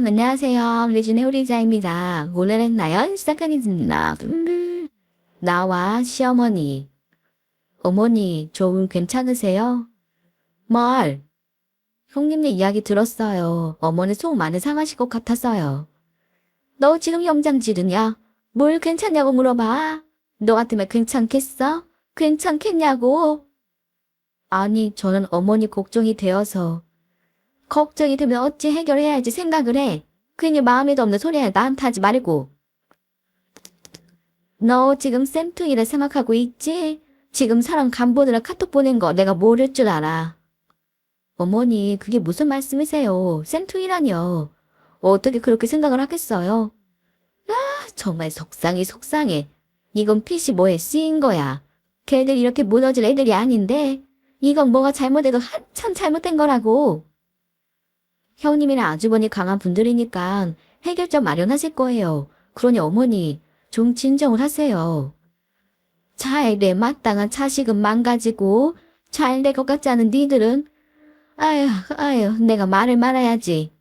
안녕하세요. 리진의 요리자입니다. 오늘은 나연 시작하겠습니다. 나와 시어머니, 어머니 좀 괜찮으세요? 뭘? 형님네 이야기 들었어요. 어머니 속 많이 상하실 것 같았어요. 너 지금 염장 지르냐? 뭘 괜찮냐고 물어봐. 너 같으면 괜찮겠어? 괜찮겠냐고? 아니, 저는 어머니 걱정이 되어서. 걱정이 되면 어찌 해결해야 할지 생각을 해. 괜히 마음에도 없는 소리 나한테 하지 말고. 너 지금 쌤통이라 생각하고 있지? 지금 사람 간 보느라 카톡 보낸 거 내가 모를 줄 알아. 어머니, 그게 무슨 말씀이세요? 쌤통이라뇨. 어떻게 그렇게 생각을 하겠어요? 아, 정말 속상해. 이건 핏이 뭐에 쓰인 거야. 걔들 이렇게 무너질 애들이 아닌데 이건 뭐가 잘못해도 한참 잘못된 거라고. 형님이랑 아주버니 강한 분들이니까 해결점 마련하실 거예요. 그러니 어머니, 좀 진정을 하세요. 차에 마땅한 차식은 망가지고 잘 될 것 같지 않은 니들은 아유, 내가 말을 말아야지.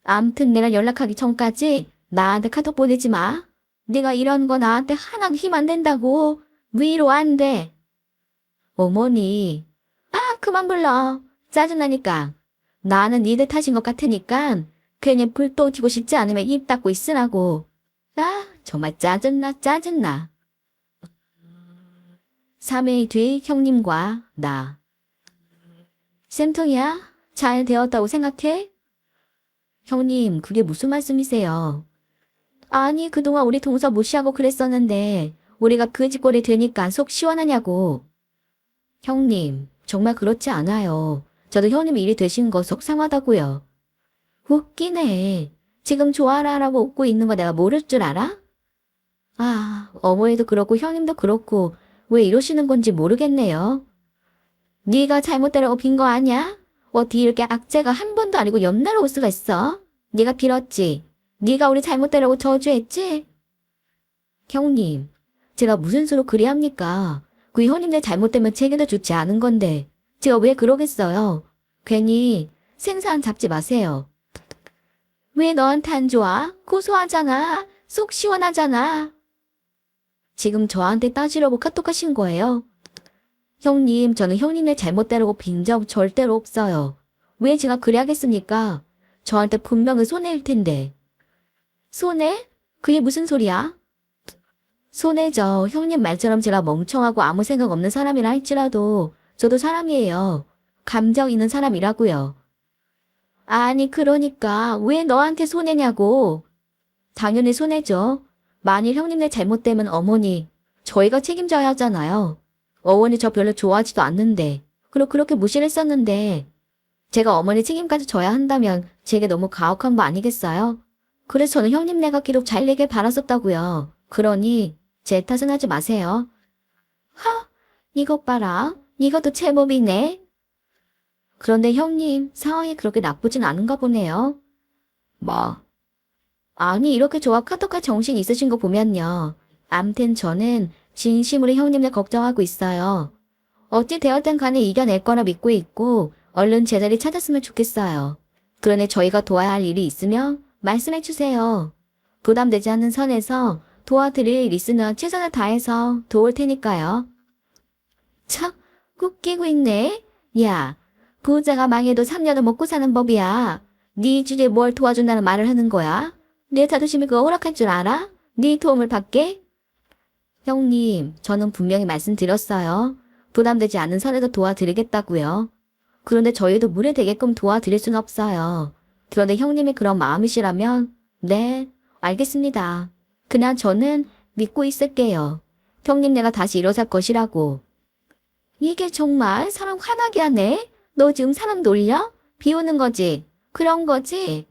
암튼 내가 연락하기 전까지 나한테 카톡 보내지 마. 네가 이런 거 나한테 하나도 힘 안 된다고. 위로 안 돼. 어머니, 그만 불러. 짜증나니까. 나는 니들 탓인 것 같으니까 괜히 불도 튀고 싶지 않으면 입 닫고 있으라고. 정말 짜증나. 3일 뒤 형님과 나. 쌤통이야? 잘 되었다고 생각해? 형님, 그게 무슨 말씀이세요? 아니, 그동안 우리 동서 무시하고 그랬었는데 우리가 그 짓거리 되니까 속 시원하냐고. 형님, 정말 그렇지 않아요. 저도 형님 일이 되신 거 속상하다고요. 웃기네. 지금 좋아라라고 웃고 있는 거 내가 모를 줄 알아? 어머니도 그렇고 형님도 그렇고 왜 이러시는 건지 모르겠네요. 네가 잘못대라고 빈 거 아니야? 어디 이렇게 악재가 한 번도 아니고 옆날아 올 수가 있어? 네가 빌었지? 네가 우리 잘못대라고 저주했지? 형님, 제가 무슨 수로 그리 합니까? 그 형님네 잘못되면 제게도 좋지 않은 건데 제가 왜 그러겠어요? 괜히 생사한 잡지 마세요. 왜 너한테 안 좋아? 고소하잖아. 속 시원하잖아. 지금 저한테 따지려고 카톡하신 거예요? 형님, 저는 형님네 잘못대라고 빈 적 절대로 없어요. 왜 제가 그래야겠습니까? 저한테 분명히 손해일 텐데. 손해? 그게 무슨 소리야? 손해죠. 형님 말처럼 제가 멍청하고 아무 생각 없는 사람이라 할지라도 저도 사람이에요. 감정 있는 사람이라고요. 아니, 그러니까 왜 너한테 손해냐고. 당연히 손해죠. 만일 형님네 잘못되면 어머니, 저희가 책임져야 하잖아요. 어머니 저 별로 좋아하지도 않는데, 그렇게 무시를 했었는데, 제가 어머니 책임까지 져야 한다면 제게 너무 가혹한 거 아니겠어요? 그래서 저는 형님네가 기록 잘 내길 바랐었다고요. 그러니 제 탓은 하지 마세요. 이것 봐라. 이것도 제법이네. 그런데 형님, 상황이 그렇게 나쁘진 않은가 보네요. 뭐? 아니, 이렇게 저와 카톡할 정신 있으신 거 보면요. 암튼 저는 진심으로 형님을 걱정하고 있어요. 어찌 되었든 간에 이겨낼 거라 믿고 있고 얼른 제자리 찾았으면 좋겠어요. 그러니 저희가 도와야 할 일이 있으면 말씀해 주세요. 부담되지 않는 선에서 도와드릴 일 있으면 최선을 다해서 도울 테니까요. 참, 웃기고 있네. 야, 부자가 망해도 3년은 먹고 사는 법이야. 네 주제에 뭘 도와준다는 말을 하는 거야? 내 자존심이 그거 허락할 줄 알아? 네 도움을 받게? 형님, 저는 분명히 말씀드렸어요. 부담되지 않은 선에서 도와드리겠다고요. 그런데 저희도 무례되게끔 도와드릴 순 없어요. 그런데 형님이 그런 마음이시라면 네, 알겠습니다. 그냥 저는 믿고 있을게요. 형님 내가 다시 일어설 것이라고. 이게 정말 사람 화나게 하네? 너 지금 사람 놀려? 비우는 거지? 그런 거지?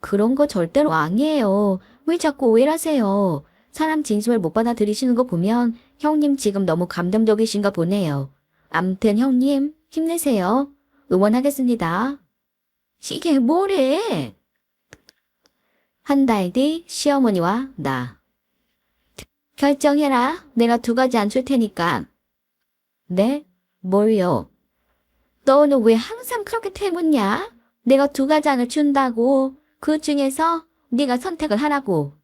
그런 거 절대로 아니에요. 왜 자꾸 오해를 하세요? 사람 진심을 못 받아들이시는 거 보면 형님 지금 너무 감정적이신가 보네요. 암튼 형님 힘내세요. 응원하겠습니다. 이게 뭐래? 한 달 뒤 시어머니와 나. 결정해라. 내가 2가지 안 줄 테니까. 네? 뭘요? 너는 왜 항상 그렇게 태묻냐? 내가 2가장을 준다고. 그 중에서 네가 선택을 하라고.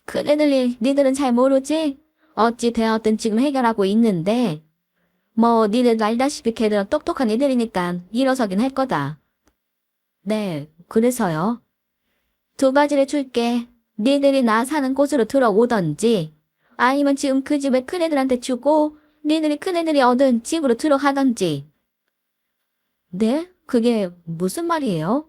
그래들 니들은 잘 모르지? 어찌 되었든 지금 해결하고 있는데 뭐 니들 알다시피 걔들은 똑똑한 애들이니까 일어서긴 할 거다. 네, 그래서요. 2가지를 줄게. 니들이 나 사는 곳으로 들어오던지 아니면 지금 그 집을 큰애들한테 주고 니들이 큰애들이 얻은 집으로 들어가던지. 네? 그게 무슨 말이에요?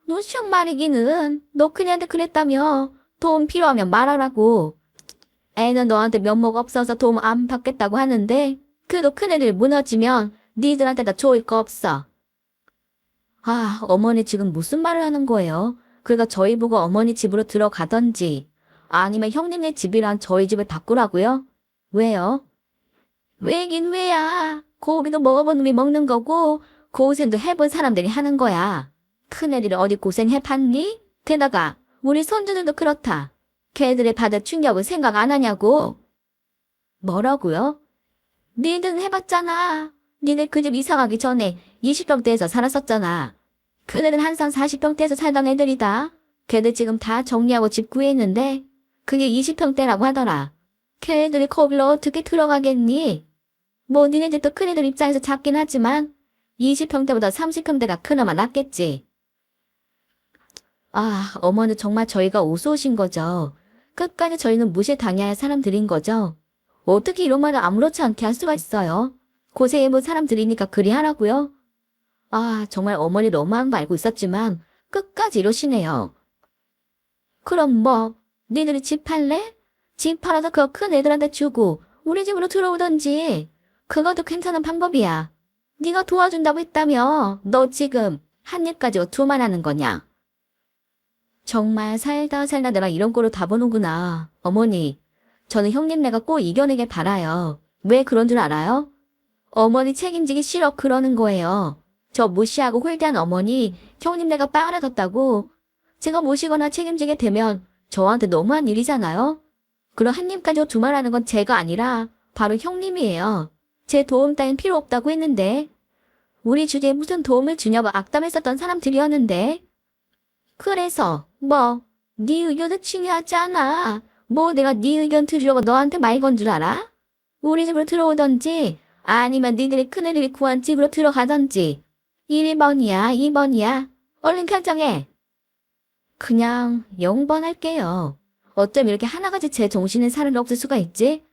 너 시험 말이기는. 너 큰애한테 그랬다며. 도움 필요하면 말하라고. 애는 너한테 면목 없어서 도움 안 받겠다고 하는데 그래도 큰애들 무너지면 니들한테 다 좋을 거 없어. 아, 어머니 지금 무슨 말을 하는 거예요? 그러니까 저희 보고 어머니 집으로 들어가던지 아니면 형님네 집이랑 저희 집을 바꾸라고요? 왜요? 왜긴 왜야. 고기도 먹어본 놈이 먹는 거고 고생도 해본 사람들이 하는 거야. 큰애들이 어디 고생해봤니? 게다가 우리 손주들도 그렇다. 걔들이 받을 충격을 생각 안 하냐고. 뭐라고요? 니들은 해봤잖아. 니네 그 집 이사 가기 전에 20평대에서 살았었잖아. 그들은 항상 40평대에서 살던 애들이다. 걔들 지금 다 정리하고 집 구했는데 그게 20평대라고 하더라. 걔들이 거기로 어떻게 들어가겠니? 뭐 니네들도 큰애들 입장에서 작긴 하지만 20평대보다 30평대가 그나마 낫겠지. 아, 어머니 정말 저희가 우스우신 거죠. 끝까지 저희는 무시당해야 할 사람들인 거죠. 어떻게 이런 말을 아무렇지 않게 할 수가 있어요? 고생해본 사람들이니까 그리 하라고요? 아, 정말 어머니 너무한 거 알고 있었지만 끝까지 이러시네요. 그럼 뭐, 니들이 집 팔래? 집 팔아서 그거 큰 애들한테 주고 우리 집으로 들어오던지. 그것도 괜찮은 방법이야. 네가 도와준다고 했다며. 너 지금 한 입 가지고 두말하는 거냐? 정말 살다 내가 이런 꼴을 다 보는구나. 어머니, 저는 형님네가 꼭 이겨내길 바라요. 왜 그런 줄 알아요? 어머니 책임지기 싫어 그러는 거예요. 저 무시하고 홀대한 어머니, 형님네가 빠그라졌다고. 제가 모시거나 책임지게 되면 저한테 너무한 일이잖아요. 그럼 한 입까지 두말하는 건 제가 아니라 바로 형님이에요. 제 도움 따윈 필요 없다고 했는데. 우리 주제에 무슨 도움을 주냐고 악담했었던 사람들이었는데. 그래서 뭐 네 의견은 중요하지 않아. 뭐 내가 네 의견 들으려고 너한테 말 건 줄 알아? 우리 집으로 들어오던지 아니면 니들이 큰애들이 구한 집으로 들어가던지. 1번이야 2번이야. 얼른 결정해. 그냥 0번 할게요. 어쩜 이렇게 하나같이 제 정신에 살을 없을 수가 있지?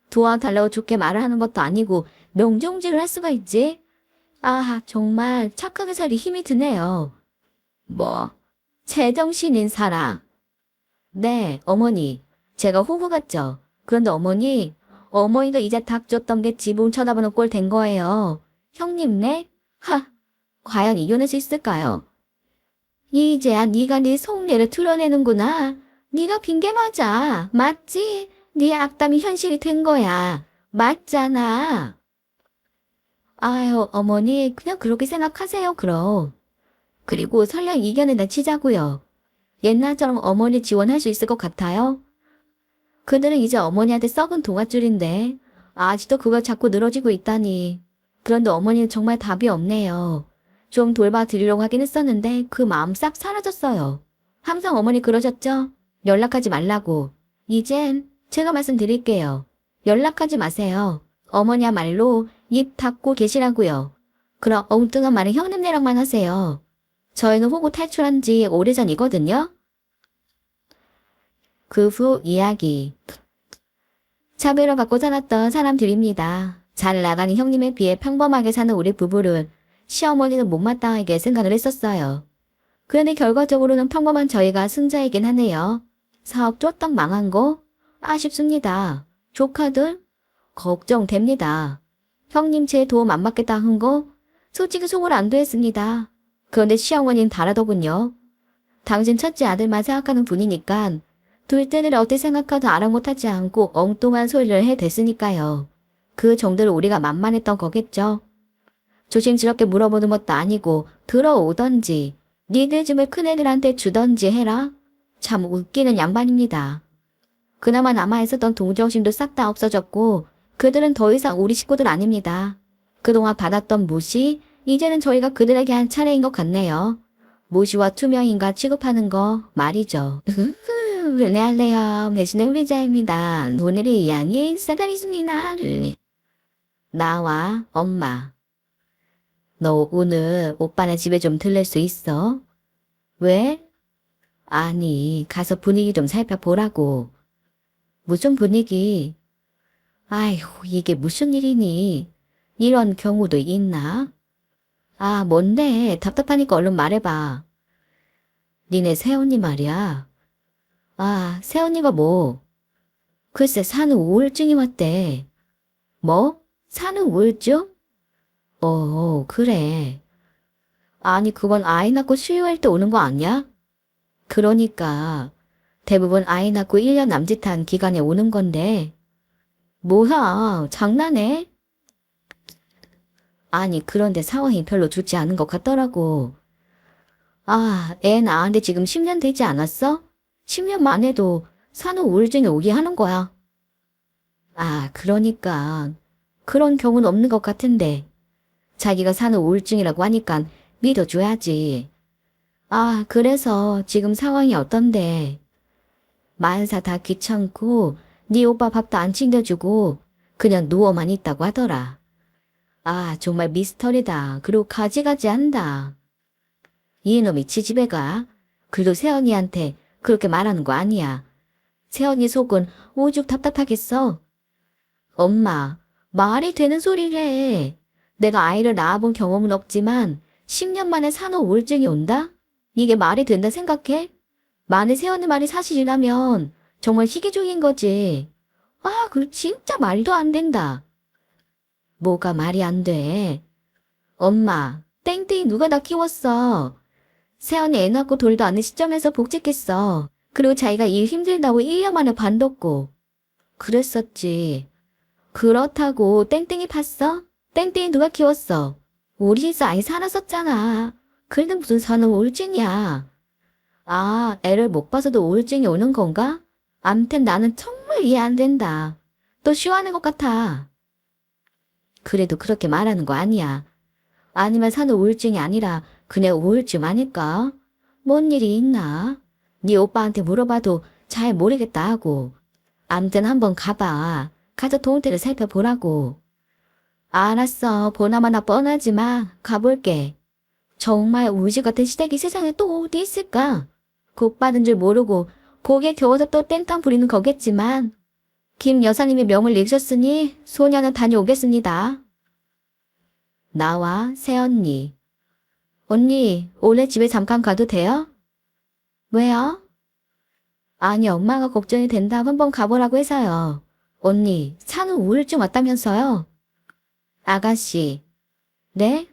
도와달라고 좋게 말을 하는 것도 아니고 명종질을 할 수가 있지? 아, 정말 착하게 살이 힘이 드네요. 뭐, 제정신인 사람. 네, 어머니. 제가 호구 같죠? 그런데 어머니도 이제 닭 줬던 게 지붕 쳐다보는 꼴 된 거예요. 형님네? 하, 과연 이겨낼 수 있을까요? 이제야 네가 네 속내를 드러내는구나. 네가 빈게 맞아. 맞지? 네 악담이 현실이 된 거야. 맞잖아. 아유, 어머니, 그냥 그렇게 생각하세요, 그럼. 그리고 설령 이겨내다 치자고요. 옛날처럼 어머니 지원할 수 있을 것 같아요? 그들은 이제 어머니한테 썩은 동아줄인데 아직도 그걸 자꾸 늘어지고 있다니. 그런데 어머니는 정말 답이 없네요. 좀 돌봐드리려고 하긴 했었는데 그 마음 싹 사라졌어요. 항상 어머니 그러셨죠? 연락하지 말라고. 이젠 제가 말씀드릴게요. 연락하지 마세요. 어머니야말로 입 닫고 계시라고요. 그럼 엉뚱한 말은 형님네랑만 하세요. 저희는 호구 탈출한 지 오래전이거든요. 그 후 이야기. 차별을 받고 살았던 사람들입니다. 잘 나가는 형님에 비해 평범하게 사는 우리 부부를 시어머니는 못마땅하게 생각을 했었어요. 그런데 결과적으로는 평범한 저희가 승자이긴 하네요. 사업 쫄딱 망한 거? 아쉽습니다. 조카들? 걱정됩니다. 형님 제 도움 안 받겠다 한 거? 솔직히 속을 안 도했습니다. 그런데 시어머니는 다르더군요. 당신 첫째 아들만 생각하는 분이니까 둘째를 어떻게 생각하든 아랑곳하지 않고 엉뚱한 소리를 해댔으니까요. 그 정도로 우리가 만만했던 거겠죠. 조심스럽게 물어보는 것도 아니고 들어오던지 니들 집을 큰애들한테 주던지 해라. 참 웃기는 양반입니다. 그나마 남아있었던 동정심도 싹 다 없어졌고 그들은 더 이상 우리 식구들 아닙니다. 그동안 받았던 무시, 이제는 저희가 그들에게 한 차례인 것 같네요. 모시와 투명인가 취급하는 거 말이죠. 안녕하세요. 배신의 의자입니다. 오늘의 이야기 시작하겠습니다. 나와 엄마. 너 오늘 오빠네 집에 좀 들릴 수 있어? 왜? 아니, 가서 분위기 좀 살펴보라고. 무슨 분위기? 아이고, 이게 무슨 일이니? 이런 경우도 있나? 아, 뭔데? 답답하니까 얼른 말해봐. 니네 새언니 말이야. 아, 새언니가 뭐? 글쎄, 산후 우울증이 왔대. 뭐? 산후 우울증? 그래. 아니, 그건 아이 낳고 수유할 때 오는 거 아니야? 그러니까 대부분 아이 낳고 1년 남짓한 기간에 오는 건데. 뭐야, 장난해? 아니, 그런데 상황이 별로 좋지 않은 것 같더라고. 아, 애 낳은데 지금 10년 되지 않았어? 10년만 해도 산후 우울증이 오게 하는 거야. 아, 그러니까 그런 경우는 없는 것 같은데. 자기가 산후 우울증이라고 하니까 믿어줘야지. 아, 그래서 지금 상황이 어떤데? 만사 다 귀찮고 네 오빠 밥도 안 챙겨주고 그냥 누워만 있다고 하더라. 아, 정말 미스터리다. 그리고 가지가지 한다. 이놈이 지집애 가. 그래도 세연이한테 그렇게 말하는 거 아니야. 세연이 속은 오죽 답답하겠어. 엄마, 말이 되는 소리를 해. 내가 아이를 낳아본 경험은 없지만 10년 만에 산후 우울증이 온다? 이게 말이 된다 생각해? 만에 세연의 말이 사실이라면 정말 희귀종인 거지. 아, 그 진짜 말도 안 된다. 뭐가 말이 안 돼? 엄마, 땡땡이 누가 다 키웠어? 세연이 애 낳고 돌도 않은 시점에서 복직했어. 그리고 자기가 일 힘들다고 1년 만에 관뒀고. 그랬었지. 그렇다고 땡땡이 팠어? 땡땡이 누가 키웠어? 우리 집에서 아이 살았었잖아. 그래도 무슨 산후 우울증이야. 아, 애를 못 봐서도 우울증이 오는 건가? 암튼 나는 정말 이해 안 된다. 또 쉬워하는 것 같아. 그래도 그렇게 말하는 거 아니야. 아니면 산후 우울증이 아니라 그냥 우울증 아닐까? 뭔 일이 있나? 네 오빠한테 물어봐도 잘 모르겠다 하고. 암튼 한번 가봐. 가서 동태를 살펴보라고. 알았어. 보나마나 뻔하지 마. 가볼게. 정말 우주 같은 시댁이 세상에 또 어디 있을까? 곧 받은 줄 모르고 고개 겨워서 또 땡땅 부리는 거겠지만 김 여사님이 명을 내주셨으니 소녀는 다녀오겠습니다. 나와 새언니. 언니, 오늘 집에 잠깐 가도 돼요? 왜요? 아니, 엄마가 걱정이 된다 한번 가보라고 해서요. 언니, 산후 우울증 왔다면서요? 아가씨. 네?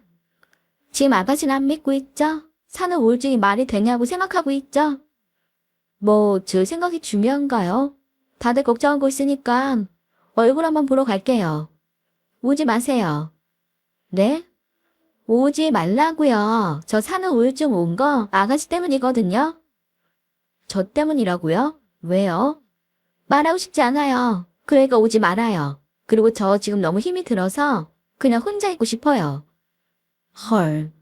지금 아가씨는 안 믿고 있죠? 산후 우울증이 말이 되냐고 생각하고 있죠? 뭐, 제 생각이 중요한가요? 다들 걱정하고 있으니까 얼굴 한번 보러 갈게요. 오지 마세요. 네? 오지 말라고요. 저 산후 우울증 온 거 아가씨 때문이거든요. 저 때문이라고요? 왜요? 말하고 싶지 않아요. 그러니까 오지 말아요. 그리고 저 지금 너무 힘이 들어서 그냥 혼자 있고 싶어요. 헐.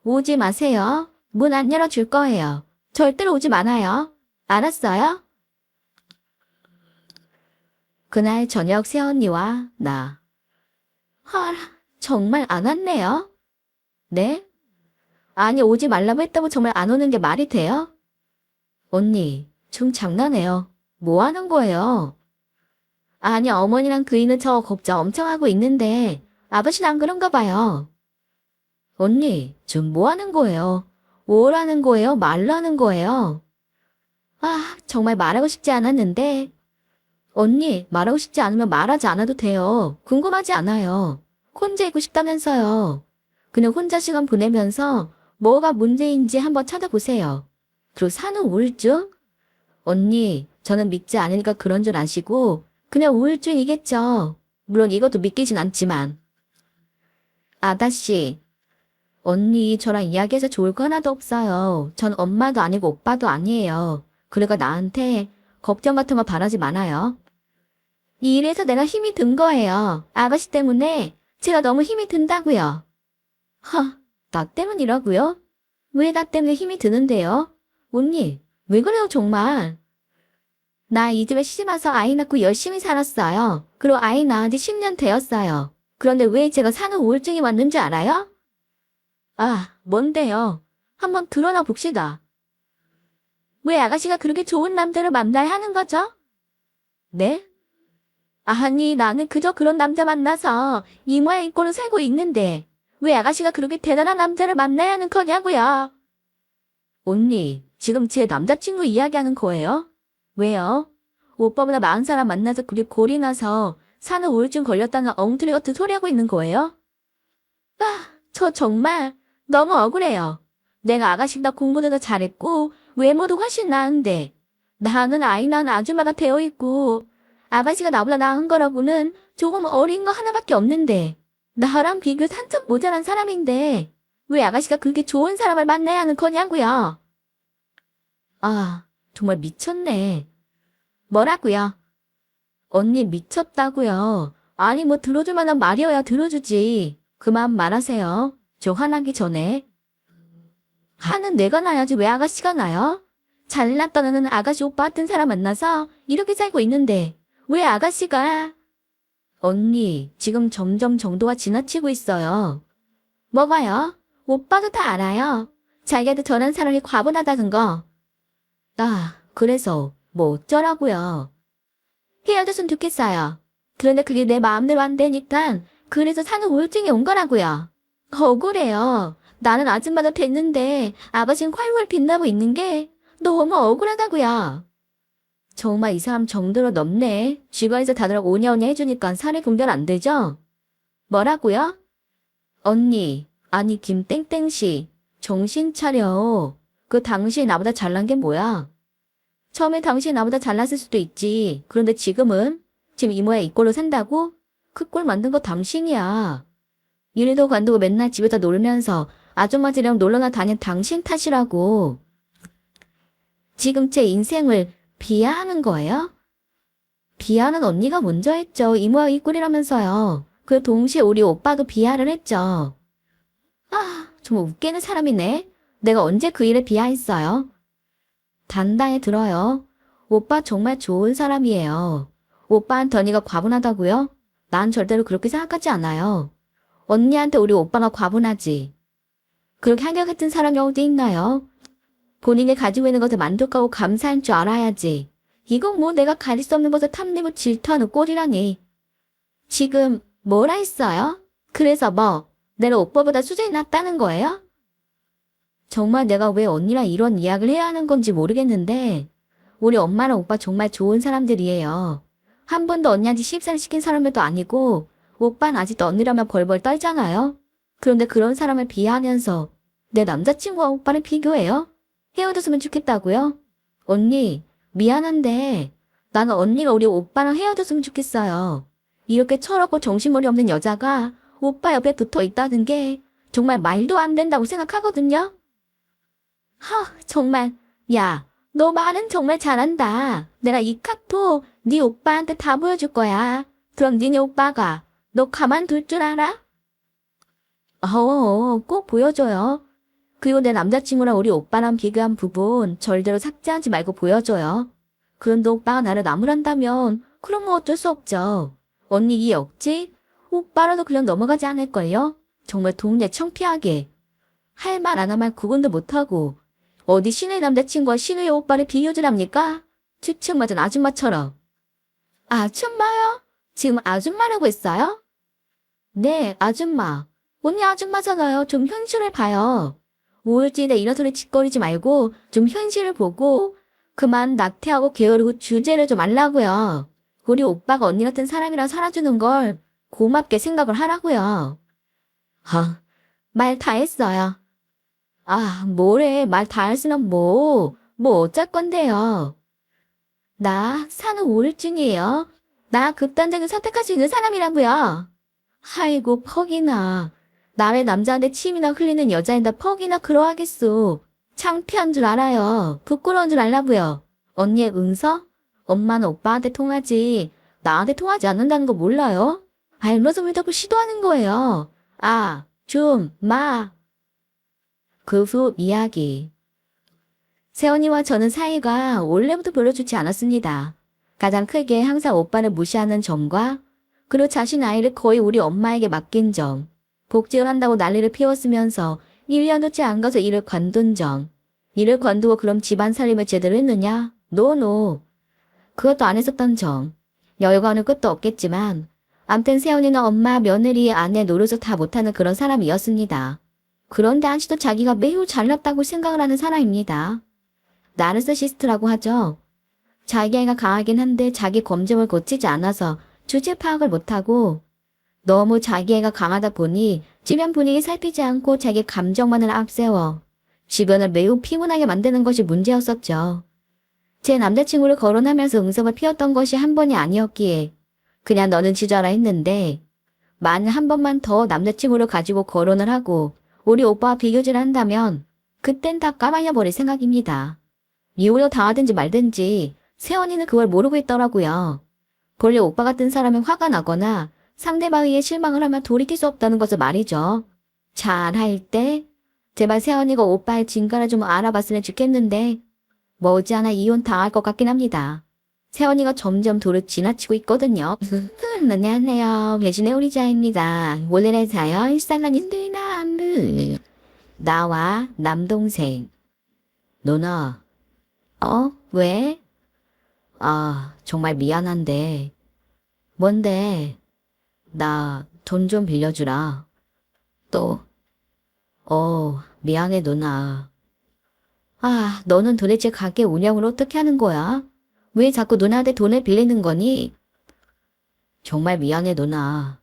오지 마세요. 문 안 열어줄 거예요. 절대로 오지 말아요. 알았어요? 그날 저녁 새언니와 나. 헐, 정말 안 왔네요? 네? 아니, 오지 말라고 했다고 정말 안 오는 게 말이 돼요? 언니, 좀 장난해요. 뭐 하는 거예요? 아니, 어머니랑 그이는 저 걱정 엄청 하고 있는데 아버지는 안 그런가 봐요. 언니, 좀 뭐 하는 거예요? 뭐라는 거예요? 말라는 거예요? 아, 정말 말하고 싶지 않았는데. 언니, 말하고 싶지 않으면 말하지 않아도 돼요. 궁금하지 않아요. 혼자 있고 싶다면서요. 그냥 혼자 시간 보내면서 뭐가 문제인지 한번 찾아보세요. 그리고 산후 우울증? 언니, 저는 믿지 않으니까 그런 줄 아시고 그냥 우울증이겠죠. 물론 이것도 믿기진 않지만. 아가씨, 언니 저랑 이야기해서 좋을 거 하나도 없어요. 전 엄마도 아니고 오빠도 아니에요. 그러니까 나한테 걱정 같은 거 바라지 말아요. 이래서 내가 힘이 든 거예요. 아가씨 때문에 제가 너무 힘이 든다고요. 나 때문이라고요? 왜 나 때문에 힘이 드는데요? 언니, 왜 그래요 정말? 나 이 집에 시집 와서 아이 낳고 열심히 살았어요. 그리고 아이 낳은 지 10년 되었어요. 그런데 왜 제가 사는 우울증이 왔는지 알아요? 뭔데요? 한번 드러나 봅시다. 왜 아가씨가 그렇게 좋은 남자를 만나야 하는 거죠? 네? 아니, 나는 그저 그런 남자 만나서 이모야 이꼴로 살고 있는데 왜 아가씨가 그렇게 대단한 남자를 만나야 하는 거냐고요? 언니, 지금 제 남자친구 이야기하는 거예요? 왜요? 오빠보다 많은 사람 만나서 그리 골이 나서 사는 우울증 걸렸다는 엉터리 같은 소리 하고 있는 거예요? 저 정말 너무 억울해요. 내가 아가씨보다 공부도 더 잘했고 외모도 훨씬 나은데 나는 아이 낳은 아줌마가 되어 있고 아가씨가 나보다 나은 거라고는 조금 어린 거 하나밖에 없는데 나랑 비교해서 한참 모자란 사람인데 왜 아가씨가 그렇게 좋은 사람을 만나야 하는 거냐고요? 정말 미쳤네. 뭐라고요? 언니 미쳤다고요. 아니 뭐 들어줄 만한 말이어야 들어주지. 그만 말하세요. 저 화나기 전에. 화는 내가 나야지 왜 아가씨가 나요? 잘났다는 아가씨 오빠 같은 사람 만나서 이렇게 살고 있는데 왜 아가씨가? 언니 지금 점점 정도가 지나치고 있어요. 뭐가요? 오빠도 다 알아요. 자기한테 저런 사람이 과분하다는 거. 그래서 뭐 어쩌라고요. 헤어졌으면 좋겠어요. 그런데 그게 내 마음대로 안 되니까 그래서 사는 우울증이 온 거라고요. 억울해요. 나는 아줌마도 됐는데 아버지는 활활 빛나고 있는 게 너무 억울하다고요. 정말 이 사람 정도로 넘네. 주변에서 다들 오냐오냐 해주니까 사례 분별 안 되죠? 뭐라고요? 언니, 아니 김땡땡씨, 정신 차려. 그 당신 나보다 잘난 게 뭐야? 처음에 당신 나보다 잘났을 수도 있지. 그런데 지금은? 지금 이모야 이꼴로 산다고? 그 꼴 만든 거 당신이야. 일도 관두고 맨날 집에다 놀면서 아줌마들이랑 놀러나 다닌 당신 탓이라고. 지금 제 인생을 비하하는 거예요? 비하는 언니가 먼저 했죠. 이모야 이 꼴이라면서요. 그 동시에 우리 오빠도 비하를 했죠. 정말 웃기는 사람이네. 내가 언제 그 일에 비하했어요? 단단히 들어요. 오빠 정말 좋은 사람이에요. 오빠한테 언니가 과분하다고요? 난 절대로 그렇게 생각하지 않아요. 언니한테 우리 오빠가 과분하지. 그렇게 한결 같은 사람이 어디 있나요? 본인이 가지고 있는 것에 만족하고 감사할 줄 알아야지. 이건 뭐 내가 가릴 수 없는 것을 탐내고 질투하는 꼴이라니. 지금 뭐라 했어요? 그래서 뭐 내가 오빠보다 수준이 낮다는 거예요? 정말 내가 왜 언니랑 이런 이야기를 해야 하는 건지 모르겠는데 우리 엄마랑 오빠 정말 좋은 사람들이에요. 한 번도 언니한테 시집살이 시킨 사람도 아니고 오빠는 아직도 언니라면 벌벌 떨잖아요. 그런데 그런 사람을 비하하면서 내 남자친구와 오빠를 비교해요? 헤어졌으면 좋겠다고요? 언니, 미안한데 나는 언니가 우리 오빠랑 헤어졌으면 좋겠어요. 이렇게 철없고 정신머리 없는 여자가 오빠 옆에 붙어 있다는 게 정말 말도 안 된다고 생각하거든요. 정말. 야, 너 말은 정말 잘한다. 내가 이 카톡 네 오빠한테 다 보여줄 거야. 그럼 니네 오빠가 너 가만둘 줄 알아? 꼭 보여줘요. 그리고 내 남자친구랑 우리 오빠랑 비교한 부분 절대로 삭제하지 말고 보여줘요. 그런데 오빠가 나를 나무란다면 그럼 뭐 어쩔 수 없죠. 언니 이 억지? 오빠라도 그냥 넘어가지 않을걸요? 정말 동네 창피하게. 할 말 안 하면 구분도 못하고 어디 시누이 남자친구와 시누이 오빠를 비교질합니까? 추측 맞은 아줌마처럼. 아줌마요? 지금 아줌마라고 했어요? 네, 아줌마. 언니 아줌마잖아요. 좀 현실을 봐요. 우울증에 이런 소리 짓거리지 말고 좀 현실을 보고 그만 낙태하고 게으르고 주제를 좀 알라고요. 우리 오빠가 언니 같은 사람이랑 살아주는 걸 고맙게 생각을 하라고요. 말 다 했어요. 뭐래. 말 다 했으면 뭐 어쩔 건데요. 나 사는 우울증이에요. 나 극단적인 선택할 수 있는 사람이라고요. 아이고 퍽이나. 남의 남자한테 침이나 흘리는 여자인데 퍽이나 그러하겠소. 창피한 줄 알아요. 부끄러운 줄 알라고요. 언니의 응서? 엄마는 오빠한테 통하지. 나한테 통하지 않는다는 거 몰라요? 알면서 왜 자꾸 시도하는 거예요? 마. 그 후 이야기. 세연이와 저는 사이가 원래부터 별로 좋지 않았습니다. 가장 크게 항상 오빠를 무시하는 점과 그리고 자신 아이를 거의 우리 엄마에게 맡긴 점, 복직을 한다고 난리를 피웠으면서 1년도째 안 가서 일을 관둔 점, 일을 관두고 그럼 집안 살림을 제대로 했느냐? 노. 그것도 안 했었던 점. 여유가 어느 끝도 없겠지만 암튼 세연이는 엄마, 며느리, 아내 노릇을 다 못하는 그런 사람이었습니다. 그런데 한시도 자기가 매우 잘났다고 생각을 하는 사람입니다. 나르시시스트라고 하죠. 자기애가 강하긴 한데 자기 검증을 거치지 않아서 주제 파악을 못하고 너무 자기애가 강하다 보니 주변 분위기 살피지 않고 자기 감정만을 앞세워 주변을 매우 피곤하게 만드는 것이 문제였었죠. 제 남자친구를 거론하면서 응석을 피웠던 것이 한 번이 아니었기에 그냥 너는 지져라 했는데 만일 한 번만 더 남자친구를 가지고 거론을 하고 우리 오빠와 비교질 한다면 그땐 다 까마녀버릴 생각입니다. 이후로 당하든지 말든지 세연이는 그걸 모르고 있더라고요. 본래 오빠 같은 사람은 화가 나거나 상대방에게 실망을 하면 돌이킬 수 없다는 것을 말이죠. 잘할 때 제발 세연이가 오빠의 진가를 좀 알아봤으면 좋겠는데 머지않아 이혼 당할 것 같긴 합니다. 세연이가 점점 도를 지나치고 있거든요. 안녕하세요. 배신의 오리자입니다. 오늘의 사연 일산란인들 남부. 나와 남동생. 누나. 왜? 정말 미안한데. 뭔데? 나 돈 좀 빌려주라. 또? 미안해 누나. 너는 도대체 가게 운영을 어떻게 하는 거야? 왜 자꾸 누나한테 돈을 빌리는 거니? 정말 미안해 누나.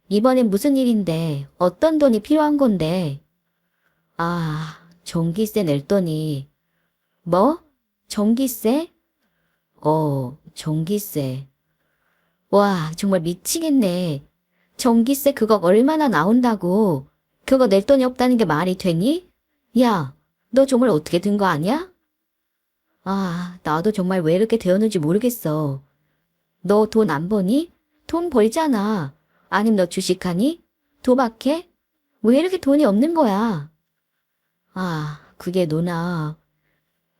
이번엔 무슨 일인데 어떤 돈이 필요한 건데? 전기세 낼 돈이. 뭐? 전기세? 전기세. 와, 정말 미치겠네. 전기세 그거 얼마나 나온다고. 그거 낼 돈이 없다는 게 말이 되니? 야, 너 정말 어떻게 된 거 아니야? 나도 정말 왜 이렇게 되었는지 모르겠어. 너 돈 안 버니? 돈 벌잖아. 아님 너 주식하니? 도박해? 왜 이렇게 돈이 없는 거야? 그게 누나.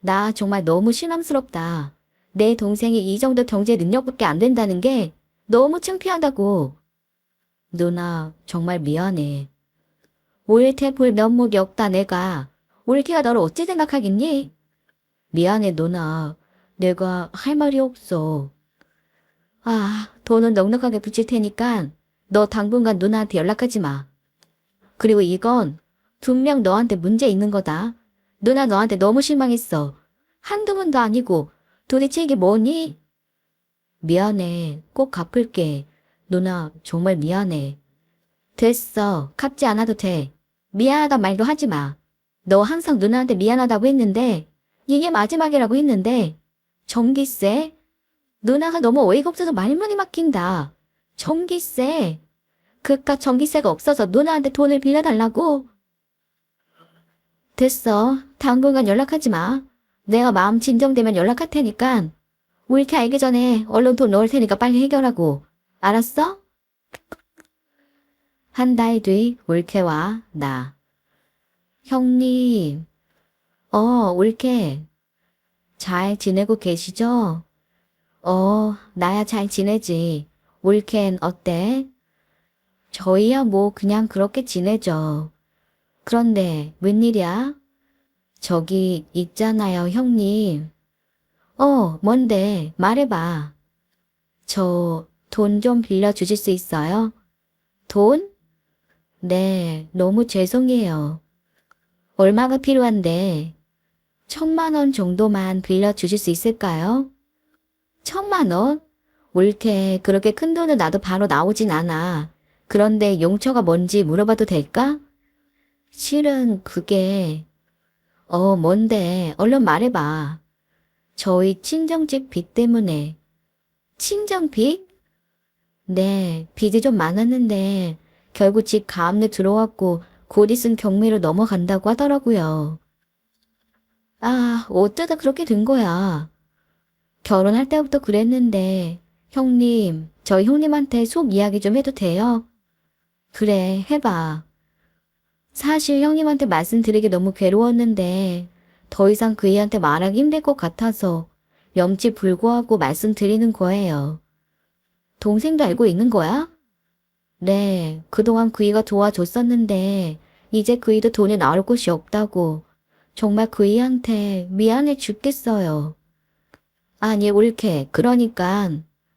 나 정말 너무 실망스럽다. 내 동생이 이 정도 경제 능력밖에 안 된다는 게 너무 창피하다고. 누나, 정말 미안해. 올케 볼 면목이 없다 내가. 올케가 너를 어찌 생각하겠니? 미안해 누나. 내가 할 말이 없어. 돈은 넉넉하게 붙일 테니까 너 당분간 누나한테 연락하지 마. 그리고 이건 분명 너한테 문제 있는 거다. 누나 너한테 너무 실망했어. 한두 번도 아니고 도대체 이게 뭐니? 미안해. 꼭 갚을게. 누나 정말 미안해. 됐어. 갚지 않아도 돼. 미안하다 말도 하지 마. 너 항상 누나한테 미안하다고 했는데 이게 마지막이라고 했는데 전기세? 누나가 너무 어이가 없어서 말문이 막힌다. 전기세? 그깟 전기세가 없어서 누나한테 돈을 빌려달라고? 됐어. 당분간 연락하지 마. 내가 마음 진정되면 연락할 테니까 우리 이렇게 알기 전에 얼른 돈 넣을 테니까 빨리 해결하고. 알았어? 한 달 뒤 올케와 나. 형님. 올케. 잘 지내고 계시죠? 나야 잘 지내지. 올케는 어때? 저희야 뭐 그냥 그렇게 지내죠. 그런데 웬일이야? 저기 있잖아요, 형님. 뭔데? 말해봐. 저 돈 좀 빌려주실 수 있어요? 돈? 네, 너무 죄송해요. 얼마가 필요한데? 1,000만 원 정도만 빌려주실 수 있을까요? 1,000만 원? 올케 그렇게 큰 돈은 나도 바로 나오진 않아. 그런데 용처가 뭔지 물어봐도 될까? 실은 그게... 뭔데? 얼른 말해봐. 저희 친정집 빚 때문에. 친정빚? 네, 빚이 좀 많았는데 결국 집 가압류 들어왔고 곧 있으면 경매로 넘어간다고 하더라고요. 어쩌다 그렇게 된 거야. 결혼할 때부터 그랬는데 형님, 저희 형님한테 속 이야기 좀 해도 돼요? 그래, 해봐. 사실 형님한테 말씀드리기 너무 괴로웠는데 더 이상 그이한테 말하기 힘들 것 같아서 염치불구하고 말씀드리는 거예요. 동생도 알고 있는 거야? 네, 그동안 그이가 도와줬었는데 이제 그이도 돈이 나올 곳이 없다고. 정말 그이한테 미안해 죽겠어요. 아니, 올케. 그러니까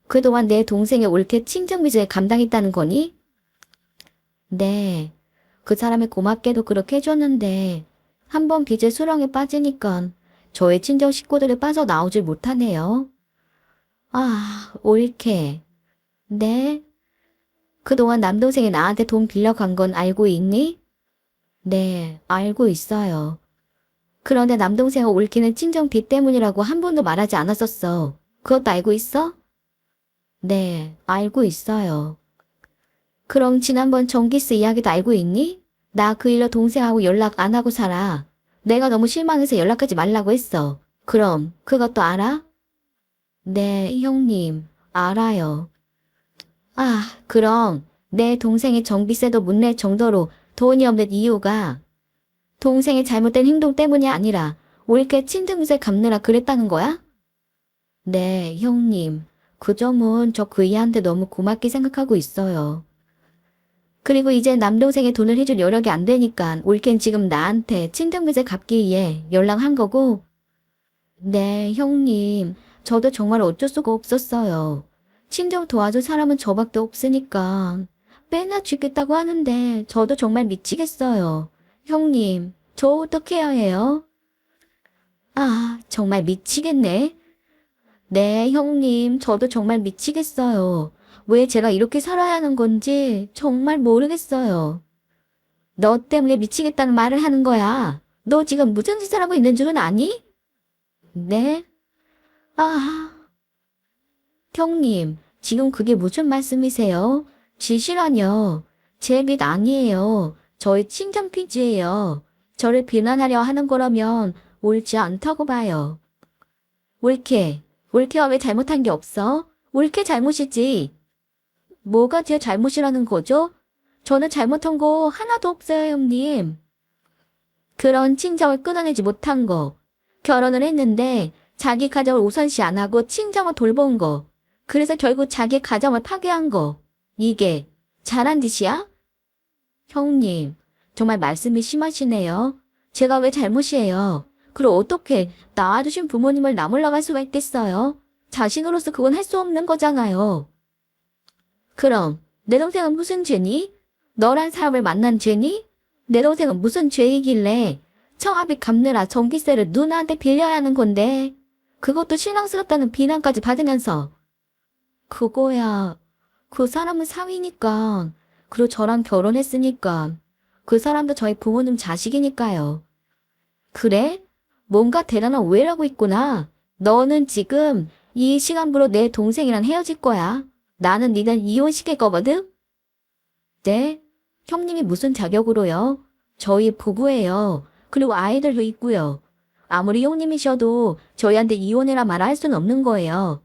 그동안 내 동생의 올케 친정빚을 감당했다는 거니? 네. 그 사람이 고맙게도 그렇게 해줬는데 한번 빚의 수렁에 빠지니까 저의 친정 식구들이 빠져나오질 못하네요. 아, 올케. 네? 그동안 남동생이 나한테 돈 빌려간 건 알고 있니? 네, 알고 있어요. 그런데 남동생은 올케는 친정 빚 때문이라고 한 번도 말하지 않았었어. 그것도 알고 있어? 네, 알고 있어요. 그럼 지난번 전기세 이야기도 알고 있니? 나 그 일로 동생하고 연락 안 하고 살아. 내가 너무 실망해서 연락하지 말라고 했어. 그럼 그것도 알아? 네, 형님, 알아요. 아, 그럼 내 동생이 전기세도 못 낼 정도로 돈이 없는 이유가 동생의 잘못된 행동 때문이 아니라 올케 친정세 갚느라 그랬다는 거야? 네, 형님. 그 점은 저 그이한테 너무 고맙게 생각하고 있어요. 그리고 이제 남동생의 돈을 해줄 여력이 안 되니까 올케는 지금 나한테 친정세 갚기 위해 연락한 거고. 네, 형님. 저도 정말 어쩔 수가 없었어요. 친정 도와줄 사람은 저밖에 없으니까. 빼나 죽겠다고 하는데 저도 정말 미치겠어요. 형님, 저 어떻게 해야 해요? 아, 정말 미치겠네. 네, 형님, 저도 정말 미치겠어요. 왜 제가 이렇게 살아야 하는 건지 정말 모르겠어요. 너 때문에 미치겠다는 말을 하는 거야. 너 지금 무슨 짓을 하고 있는 줄은 아니? 네? 아, 형님, 지금 그게 무슨 말씀이세요? 지시라뇨. 제 빚 아니에요. 저희 친정 빚이에요. 저를 비난하려 하는 거라면 옳지 않다고 봐요. 올케가 왜 잘못한 게 없어? 올케 잘못이지. 뭐가 제 잘못이라는 거죠? 저는 잘못한 거 하나도 없어요, 형님. 그런 친정을 끊어내지 못한 거. 결혼을 했는데 자기 가정을 우선시 안 하고 친정을 돌본 거. 그래서 결국 자기 가정을 파괴한 거. 이게 잘한 짓이야? 형님, 정말 말씀이 심하시네요. 제가 왜 잘못이에요? 그리고 어떻게 낳아주신 부모님을 나 몰라갈 수가 있겠어요? 자신으로서 그건 할 수 없는 거잖아요. 그럼 내 동생은 무슨 죄니? 너란 사람을 만난 죄니? 내 동생은 무슨 죄이길래 청아비 갚느라 전기세를 누나한테 빌려야 하는 건데 그것도 실망스럽다는 비난까지 받으면서 그거야. 그 사람은 사위니까. 그리고 저랑 결혼했으니까. 그 사람도 저희 부모님 자식이니까요. 그래? 뭔가 대단한 오해를 하고 있구나. 너는 지금 이 시간부로 내 동생이랑 헤어질 거야. 나는 니들 이혼시킬 거거든? 네? 형님이 무슨 자격으로요? 저희 부부예요. 그리고 아이들도 있고요. 아무리 형님이셔도 저희한테 이혼해라 말아 할 수는 없는 거예요.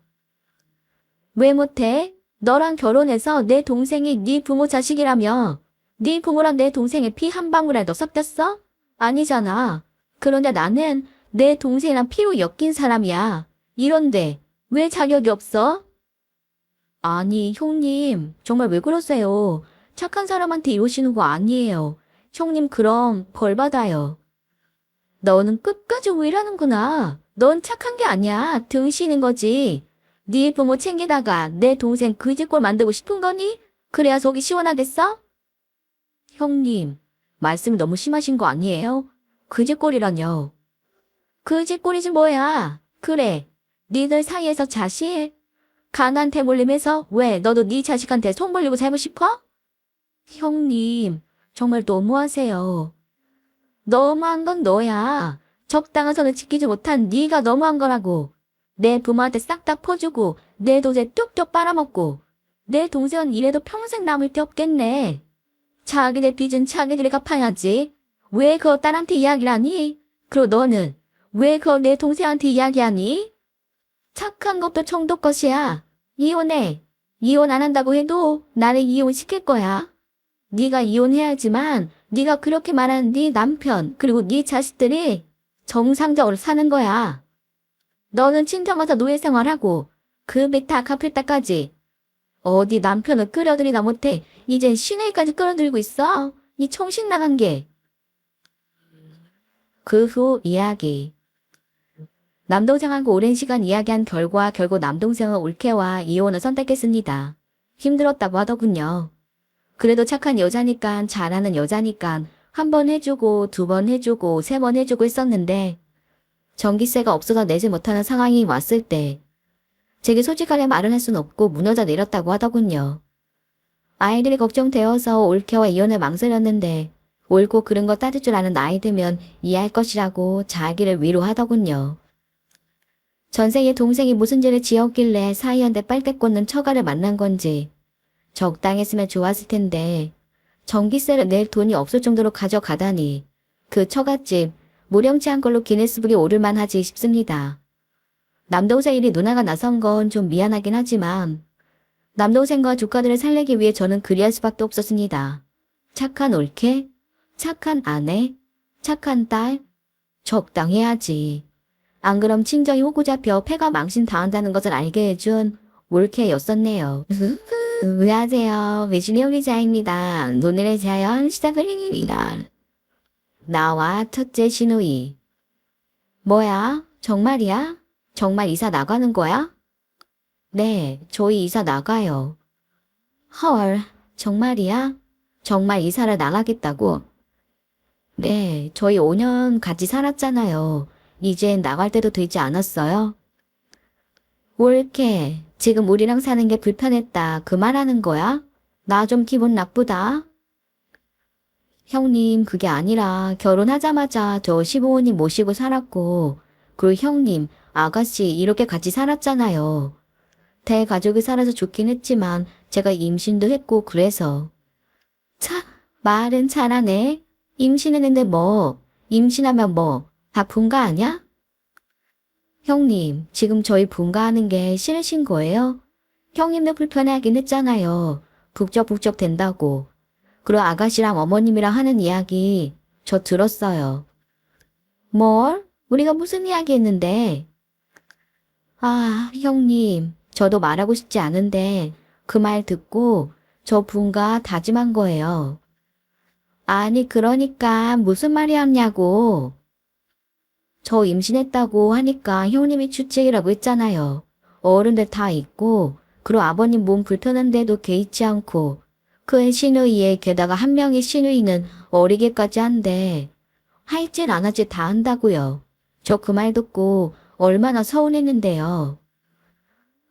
왜 못해? 너랑 결혼해서 내 동생이 네 부모 자식이라며. 네 부모랑 내 동생의 피 한 방울에도 섞였어? 아니잖아. 그런데 나는 내 동생이랑 피로 엮인 사람이야. 이런데 왜 자격이 없어? 아니, 형님, 정말 왜 그러세요? 착한 사람한테 이러시는 거 아니에요. 형님, 그럼 벌 받아요. 너는 끝까지 오해하는구나. 넌 착한 게 아니야. 등신인 거지. 네 부모 챙기다가 내 동생 그지꼴 만들고 싶은 거니? 그래야 속이 시원하겠어? 형님, 말씀이 너무 심하신 거 아니에요? 그지꼴이라뇨. 그지꼴이지 뭐야. 그래, 니들 사이에서 자식? 가난 대물림에서 왜 너도 네 자식한테 속 벌리고 살고 싶어? 형님, 정말 너무하세요. 너무한 건 너야. 적당한 선을 지키지 못한 네가 너무한 거라고. 내 부모한테 싹 다 퍼주고 내 돈에 뚝뚝 빨아먹고 내 동생은 이래도 평생 남을 데 없겠네. 자기네 빚은 자기들이 갚아야지. 왜 그거 딸한테 이야기를 하니? 그리고 너는 왜 그거 내 동생한테 이야기하니? 착한 것도 청도 것이야. 이혼해. 이혼 안 한다고 해도 나를 이혼시킬 거야. 네가 이혼해야지만 네가 그렇게 말하는 네 남편 그리고 네 자식들이 정상적으로 사는 거야. 너는 친정 가서 노예 생활하고 그 빚 다 갚을 때까지 어디 남편을 끌어들이다 못해 이젠 시누이까지 끌어들이고 있어. 이 정신 나간 게. 그 후 이야기. 남동생하고 오랜 시간 이야기한 결과 결국 남동생은 올케와 이혼을 선택했습니다. 힘들었다고 하더군요. 그래도 착한 여자니까 잘하는 여자니까 한 번 해주고 두 번 해주고 세 번 해주고 했었는데 전기세가 없어서 내지 못하는 상황이 왔을 때 제게 솔직하게 말을 할 순 없고 무너져 내렸다고 하더군요. 아이들이 걱정되어서 올케와 이혼을 망설였는데 옳고 그른 거 따질 줄 아는 나이 들면 이해할 것이라고 자기를 위로하더군요. 전생에 동생이 무슨 죄를 지었길래 사이한테 빨대 꽂는 처가를 만난 건지 적당했으면 좋았을 텐데 전기세를 낼 돈이 없을 정도로 가져가다니 그 처갓집 무렴치 한 걸로 기네스북에 오를 만하지 싶습니다. 남동생 일이 누나가 나선 건 좀 미안하긴 하지만 남동생과 조카들을 살리기 위해 저는 그리할 수밖에 없었습니다. 착한 올케, 착한 아내, 착한 딸, 적당해야지. 안 그럼 친정이 호구 잡혀 폐가 망신당한다는 것을 알게 해준 올케였었네요. 안녕하세요. 외신의 기자입니다. 오늘의 자연 시작입니다. 나와 첫째 시누이. 뭐야? 정말이야? 정말 이사 나가는 거야? 네, 저희 이사 나가요. 헐, 정말이야? 정말 이사를 나가겠다고? 네, 저희 5년 같이 살았잖아요. 이젠 나갈 때도 되지 않았어요? 올케, 지금 우리랑 사는 게 불편했다. 그 말하는 거야? 나 좀 기분 나쁘다. 형님, 그게 아니라 결혼하자마자 저 시부모님 모시고 살았고, 그리고 형님, 아가씨 이렇게 같이 살았잖아요. 대가족이 살아서 좋긴 했지만 제가 임신도 했고 그래서. 차, 말은 잘하네. 임신했는데 뭐, 임신하면 뭐, 다 분가 아냐? 형님, 지금 저희 분가하는 게 싫으신 거예요? 형님도 불편해하긴 했잖아요. 북적북적 된다고. 그리고 아가씨랑 어머님이랑 하는 이야기 저 들었어요. 뭘? 우리가 무슨 이야기 했는데? 아, 형님, 저도 말하고 싶지 않은데 그 말 듣고 저 분가 다짐한 거예요. 아니, 그러니까 무슨 말이었냐고. 저 임신했다고 하니까 형님이 주책이라고 했잖아요. 어른들 다 있고, 그리고 아버님 몸 불편한데도 개의치 않고, 그 시누이에 게다가 한 명의 시누이는 어리게까지 한데, 할 짓 안 할 짓 다 한다고요. 저 그 말 듣고 얼마나 서운했는데요.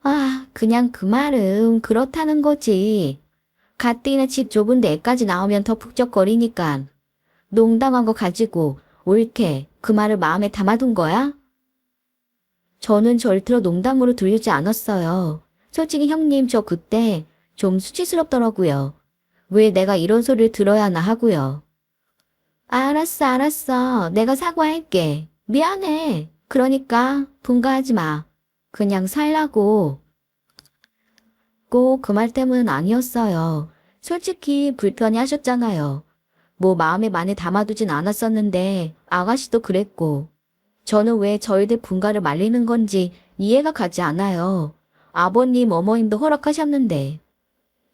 아, 그냥 그 말은 그렇다는 거지. 가뜩이나 집 좁은데 애까지 나오면 더 북적거리니까. 농담한 거 가지고 옳게 그 말을 마음에 담아둔 거야? 저는 절대로 농담으로 들리지 않았어요. 솔직히 형님 저 그때 좀 수치스럽더라고요. 왜 내가 이런 소리를 들어야 하나 하고요. 알았어, 알았어. 내가 사과할게. 미안해. 그러니까 분가하지 마. 그냥 살라고. 꼭 그 말 때문은 아니었어요. 솔직히 불편해 하셨잖아요. 뭐 마음에 많이 담아두진 않았었는데 아가씨도 그랬고 저는 왜 저희들 분가를 말리는 건지 이해가 가지 않아요. 아버님 어머님도 허락하셨는데.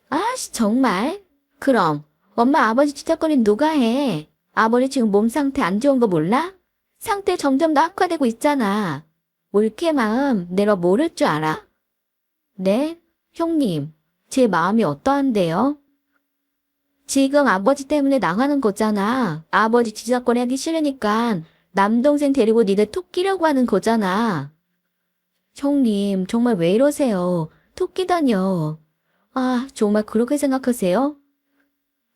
아씨 정말? 그럼 엄마 아버지 지적거린 누가 해? 아버지 지금 몸 상태 안 좋은 거 몰라? 상태 점점 더 악화되고 있잖아. 올케 마음 내가 모를 줄 알아? 네? 형님, 제 마음이 어떠한데요? 지금 아버지 때문에 나가는 거잖아. 아버지 지적거리 하기 싫으니까 남동생 데리고 니들 톡 끼려고 하는 거잖아. 형님, 정말 왜 이러세요? 톡 끼다뇨. 아, 정말 그렇게 생각하세요?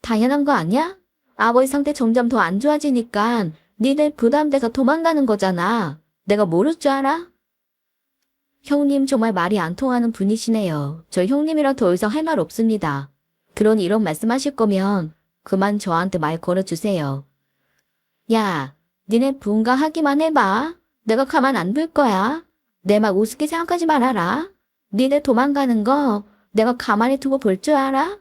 당연한 거 아니야? 아버지 상태 점점 더 안 좋아지니까 니들 부담돼서 도망가는 거잖아. 내가 모를 줄 알아? 형님 정말 말이 안 통하는 분이시네요. 저 형님이랑 더 이상 할 말 없습니다. 그러니 이런 말씀하실 거면 그만 저한테 말 걸어주세요. 야, 니네 분가하기만 해봐. 내가 가만 안 둘 거야. 내 말 우습게 생각하지 말아라. 니네 도망가는 거 내가 가만히 두고 볼 줄 알아?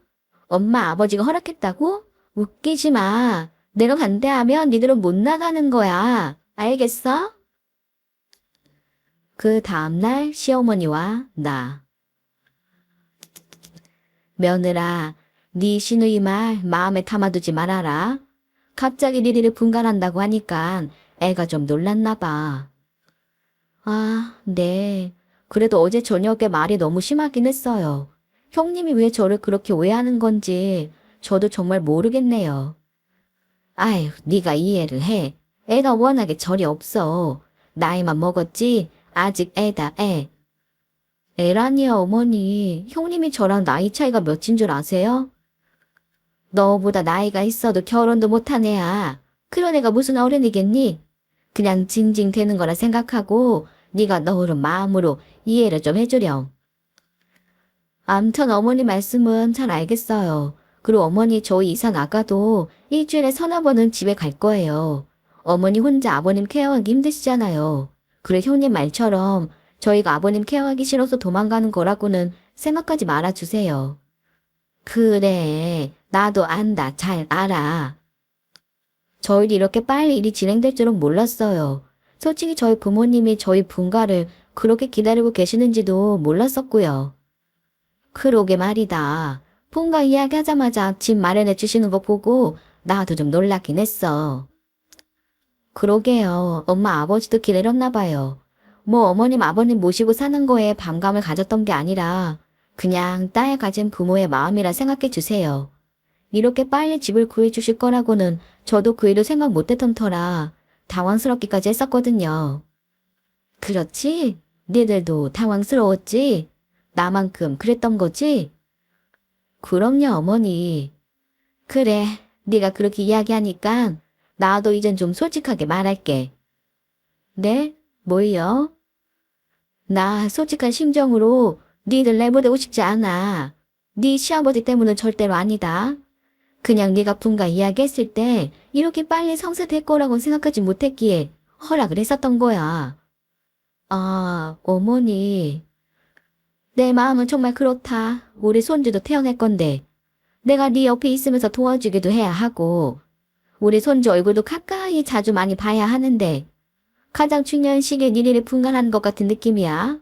엄마 아버지가 허락했다고? 웃기지 마. 내가 반대하면 니들은 못 나가는 거야. 알겠어? 그 다음날 시어머니와 나. 며느라, 네 시누이 말 마음에 담아두지 말아라. 갑자기 리리를 분간한다고 하니까 애가 좀 놀랐나 봐. 아, 네. 그래도 어제 저녁에 말이 너무 심하긴 했어요. 형님이 왜 저를 그렇게 오해하는 건지 저도 정말 모르겠네요. 아휴, 네가 이해를 해. 애가 워낙에 절이 없어. 나이만 먹었지 아직 애다 애. 애라니요 어머니. 형님이 저랑 나이 차이가 몇인 줄 아세요? 너보다 나이가 있어도 결혼도 못한 애야. 그런 애가 무슨 어른이겠니? 그냥 징징대는 거라 생각하고 네가 너으른 마음으로 이해를 좀 해주렴. 암튼 어머니 말씀은 잘 알겠어요. 그리고 어머니 저희 이사 나가도 일주일에 서너 번은 집에 갈 거예요. 어머니 혼자 아버님 케어하기 힘드시잖아요. 그래 형님 말처럼 저희가 아버님 케어하기 싫어서 도망가는 거라고는 생각하지 말아주세요. 그래, 나도 안다. 잘 알아. 저희 이렇게 빨리 일이 진행될 줄은 몰랐어요. 솔직히 저희 부모님이 저희 분가를 그렇게 기다리고 계시는지도 몰랐었고요. 그러게 말이다. 본가 이야기하자마자 집 마련해 주시는 거 보고 나도 좀 놀라긴 했어. 그러게요. 엄마 아버지도 기다렸나 봐요. 뭐 어머님 아버님 모시고 사는 거에 반감을 가졌던 게 아니라 그냥 딸 가진 부모의 마음이라 생각해 주세요. 이렇게 빨리 집을 구해주실 거라고는 저도 그 일을 생각 못했던 터라 당황스럽기까지 했었거든요. 그렇지? 니들도 당황스러웠지? 나만큼 그랬던 거지? 그럼요, 어머니. 그래, 네가 그렇게 이야기하니까 나도 이젠 좀 솔직하게 말할게. 네? 뭐요? 나 솔직한 심정으로 니들 내보내고 싶지 않아. 네 시아버지 때문은 절대로 아니다. 그냥 네가 분가 이야기했을 때 이렇게 빨리 성사될 거라고 생각하지 못했기에 허락을 했었던 거야. 아, 어머니. 내 마음은 정말 그렇다. 우리 손주도 태어날 건데 내가 네 옆에 있으면서 도와주기도 해야 하고 우리 손주 얼굴도 가까이 자주 많이 봐야 하는데 가장 중요한 시기에 니네를 분간하는 것 같은 느낌이야.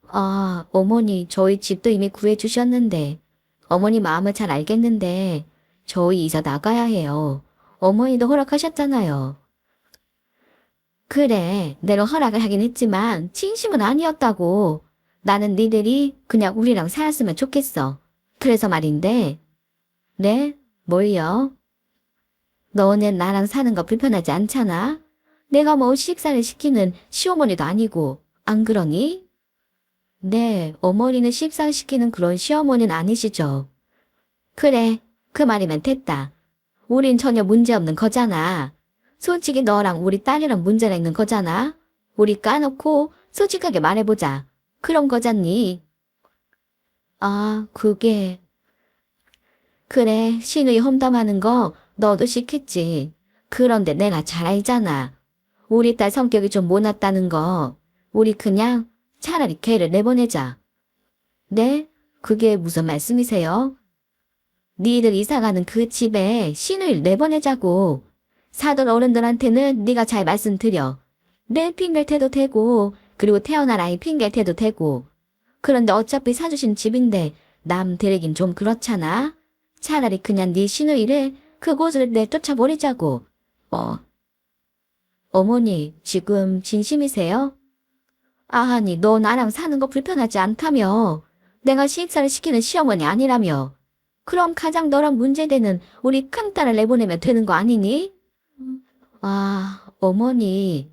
아, 어머니 저희 집도 이미 구해주셨는데 어머니 마음을 잘 알겠는데 저희 이사 나가야 해요. 어머니도 허락하셨잖아요. 그래, 내가 허락을 하긴 했지만 진심은 아니었다고. 나는 니들이 그냥 우리랑 살았으면 좋겠어. 그래서 말인데. 네? 뭘요? 너는 나랑 사는 거 불편하지 않잖아? 내가 뭐 식사를 시키는 시어머니도 아니고, 안 그러니? 네, 어머니는 식사시키는 그런 시어머니는 아니시죠. 그래, 그 말이면 됐다. 우린 전혀 문제없는 거잖아. 솔직히 너랑 우리 딸이랑 문제가 있는 거잖아. 우리 까놓고 솔직하게 말해보자. 그런 거잖니. 아, 그게. 그래, 시누이 험담하는 거 너도 시켰지. 그런데 내가 잘 알잖아. 우리 딸 성격이 좀 모났다는 거. 우리 그냥 차라리 걔를 내보내자. 네? 그게 무슨 말씀이세요? 니들 이사가는 그 집에 시누이를 내보내자고. 사돈 어른들한테는 네가 잘 말씀드려. 내 핑계를 대도 되고 그리고 태어날 아이 핑계를 대도 되고. 그런데 어차피 사주신 집인데 남 데리긴 좀 그렇잖아. 차라리 그냥 네 시누이를 그곳을 내쫓아버리자고. 어머니 지금 진심이세요? 아니 너 나랑 사는 거 불편하지 않다며. 내가 식사를 시키는 시어머니 아니라며. 그럼 가장 너랑 문제되는 우리 큰딸을 내보내면 되는 거 아니니? 아, 어머니.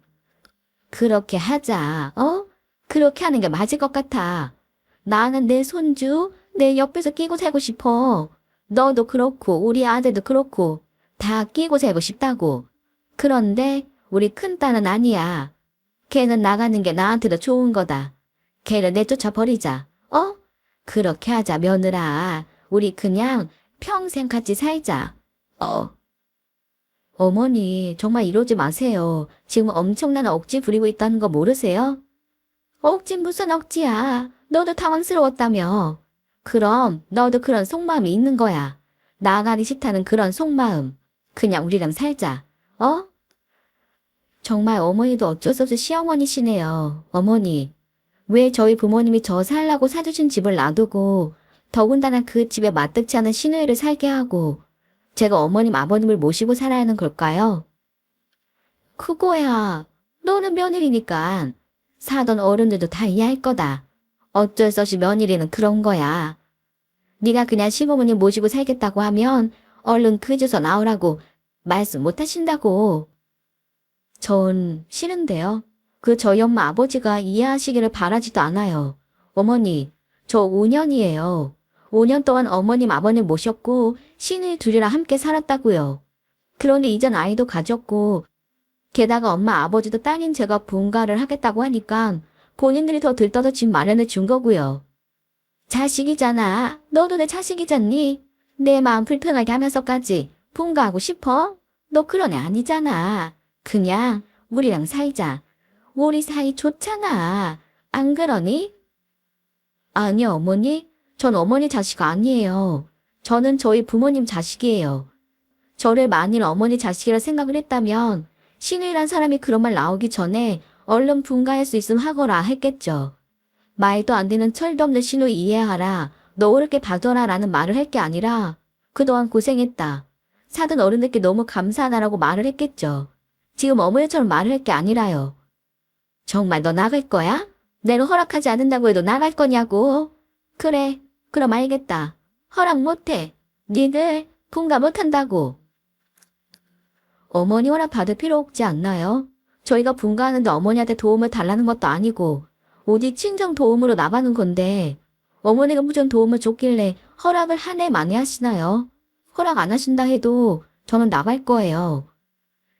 그렇게 하자, 어? 그렇게 하는 게 맞을 것 같아. 나는 내 손주, 내 옆에서 끼고 살고 싶어. 너도 그렇고, 우리 아들도 그렇고, 다 끼고 살고 싶다고. 그런데 우리 큰딸은 아니야. 걔는 나가는 게 나한테도 좋은 거다. 걔를 내쫓아 버리자, 어? 그렇게 하자, 며느라. 우리 그냥 평생 같이 살자. 어머니, 정말 이러지 마세요. 지금 엄청난 억지 부리고 있다는 거 모르세요? 억지 무슨 억지야. 너도 당황스러웠다며. 그럼 너도 그런 속마음이 있는 거야. 나가기 싫다는 그런 속마음. 그냥 우리랑 살자. 어? 정말 어머니도 어쩔 수 없이 시어머니시네요. 어머니, 왜 저희 부모님이 저 살라고 사주신 집을 놔두고 더군다나 그 집에 마땅치 않은 시누이를 살게 하고 제가 어머님 아버님을 모시고 살아야 하는 걸까요? 그거야. 너는 며느리니까 사돈 어른들도 다 이해할 거다. 어쩔 수 없이 며느리는 그런 거야. 네가 그냥 시부모님 모시고 살겠다고 하면 얼른 그 집에서 나오라고 말씀 못 하신다고. 전 싫은데요. 저희 엄마 아버지가 이해하시기를 바라지도 않아요. 어머니, 저 5년이에요. 5년 동안 어머님 아버님 모셨고 시누이 둘이랑 함께 살았다고요. 그런데 이젠 아이도 가졌고 게다가 엄마 아버지도 딸인 제가 분가를 하겠다고 하니까 본인들이 더 들떠서 집 마련해 준 거고요. 자식이잖아. 너도 내 자식이잖니? 내 마음 불편하게 하면서까지 분가하고 싶어? 너 그런 애 아니잖아. 그냥 우리랑 살자. 우리 사이 좋잖아. 안 그러니? 아니요, 어머니. 전 어머니 자식 아니에요. 저는 저희 부모님 자식이에요. 저를 만일 어머니 자식이라 생각을 했다면 신우이란 사람이 그런 말 나오기 전에 얼른 분가할 수 있으면 하거라 했겠죠. 말도 안 되는 철도 없는 신우이 이해하라. 너 어렵게 봐둬라 라는 말을 할 게 아니라 그동안 고생했다. 사돈 어른들께 너무 감사하다라고 말을 했겠죠. 지금 어머니처럼 말을 할 게 아니라요. 정말 너 나갈 거야? 내가 허락하지 않는다고 해도 나갈 거냐고. 그래, 그럼 알겠다. 허락 못해. 니들 분가 못한다고. 어머니 허락 받을 필요 없지 않나요? 저희가 분가하는데 어머니한테 도움을 달라는 것도 아니고 오직 친정 도움으로 나가는 건데 어머니가 무슨 도움을 줬길래 허락을 한 해 만에 하시나요? 허락 안 하신다 해도 저는 나갈 거예요.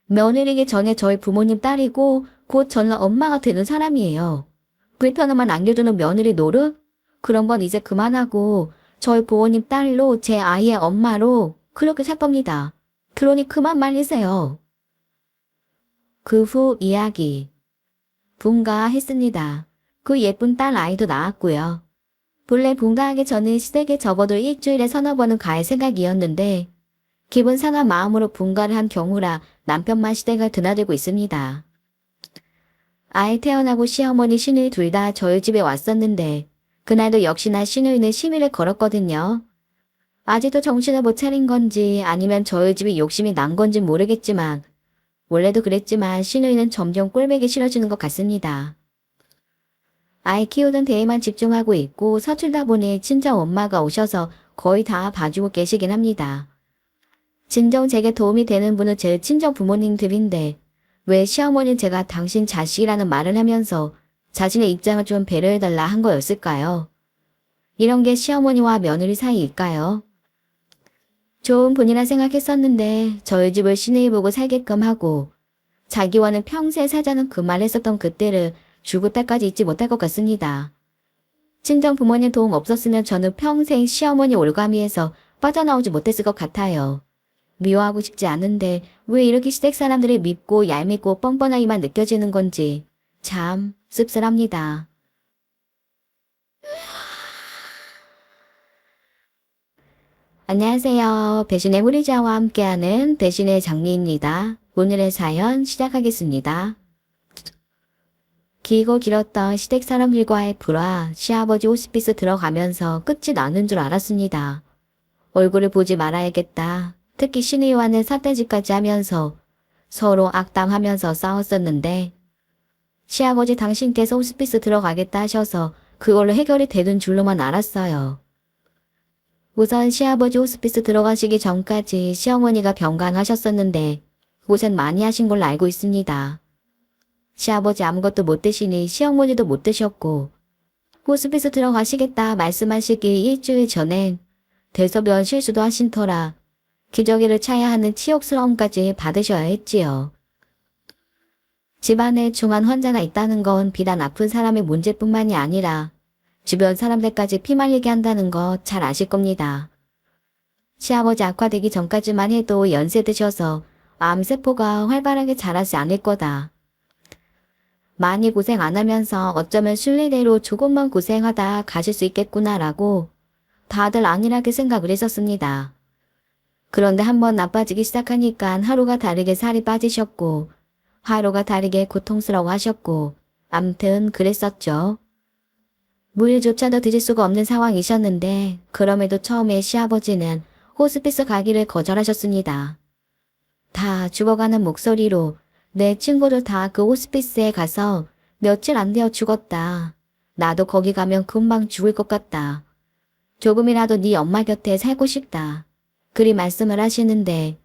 며느리기 전에 저희 부모님 딸이고 곧 저는 엄마가 되는 사람이에요. 불편함만 안겨주는 며느리 노릇? 그런 건 이제 그만하고 저희 부모님 딸로 제 아이의 엄마로 그렇게 살 겁니다. 그러니 그만 말리세요. 그 후 이야기. 분가했습니다. 그 예쁜 딸 아이도 낳았고요. 본래 분가하기 전에 시댁에 접어도 일주일에 서너 번은 갈 생각이었는데 기분 상한 마음으로 분가를 한 경우라 남편만 시댁을 드나들고 있습니다. 아이 태어나고 시어머니 시누이 둘 다 저희 집에 왔었는데 그날도 역시나 시누이는 시비를 걸었거든요. 아직도 정신을 못 차린 건지 아니면 저희 집이 욕심이 난 건지 모르겠지만 원래도 그랬지만 시누이는 점점 꼴보기 싫어지는 것 같습니다. 아이 키우던 데에만 집중하고 있고 서툴다 보니 친정 엄마가 오셔서 거의 다 봐주고 계시긴 합니다. 진정 제게 도움이 되는 분은 제 친정 부모님들인데 왜 시어머니는 제가 당신 자식이라는 말을 하면서 자신의 입장을 좀 배려해달라 한 거였을까요? 이런 게 시어머니와 며느리 사이일까요? 좋은 분이라 생각했었는데 저희 집을 시누이 보고 살게끔 하고 자기와는 평생 살자는 그 말 했었던 그때를 죽을 때까지 잊지 못할 것 같습니다. 친정 부모님 도움 없었으면 저는 평생 시어머니 올가미에서 빠져나오지 못했을 것 같아요. 미워하고 싶지 않은데 왜 이렇게 시댁 사람들이 밉고 얄밉고 뻔뻔하기만 느껴지는 건지 참 씁쓸합니다. 안녕하세요. 배신의 후리자와 함께하는 배신의 장미입니다. 오늘의 사연 시작하겠습니다. 길고 길었던 시댁 사람들과의 불화, 시아버지 호스피스 들어가면서 끝이 나는 줄 알았습니다. 얼굴을 보지 말아야겠다. 특히 시누이와는 삿대질까지 하면서 서로 악담하면서 싸웠었는데 시아버지 당신께서 호스피스 들어가겠다 하셔서 그걸로 해결이 되는 줄로만 알았어요. 우선 시아버지 호스피스 들어가시기 전까지 시어머니가 병간하셨었는데 고생 많이 하신 걸로 알고 있습니다. 시아버지 아무것도 못 드시니 시어머니도 못 드셨고 호스피스 들어가시겠다 말씀하시기 일주일 전엔 대소변 실수도 하신 터라 기저귀를 차야 하는 치욕스러움까지 받으셔야 했지요. 집안에 중환 환자가 있다는 건 비단 아픈 사람의 문제뿐만이 아니라 주변 사람들까지 피말리게 한다는 거 잘 아실 겁니다. 시아버지 악화되기 전까지만 해도 연세 드셔서 암세포가 활발하게 자라지 않을 거다. 많이 고생 안 하면서 어쩌면 순리대로 조금만 고생하다 가실 수 있겠구나라고 다들 안일하게 생각을 했었습니다. 그런데 한번 나빠지기 시작하니까 하루가 다르게 살이 빠지셨고, 하루가 다르게 고통스러워 하셨고, 암튼 그랬었죠. 물조차도 드실 수가 없는 상황이셨는데, 그럼에도 처음에 시아버지는 호스피스 가기를 거절하셨습니다. 다 죽어가는 목소리로 내 친구들 다 그 호스피스에 가서 며칠 안 되어 죽었다. 나도 거기 가면 금방 죽을 것 같다. 조금이라도 네 엄마 곁에 살고 싶다. 그리 말씀을 하시는데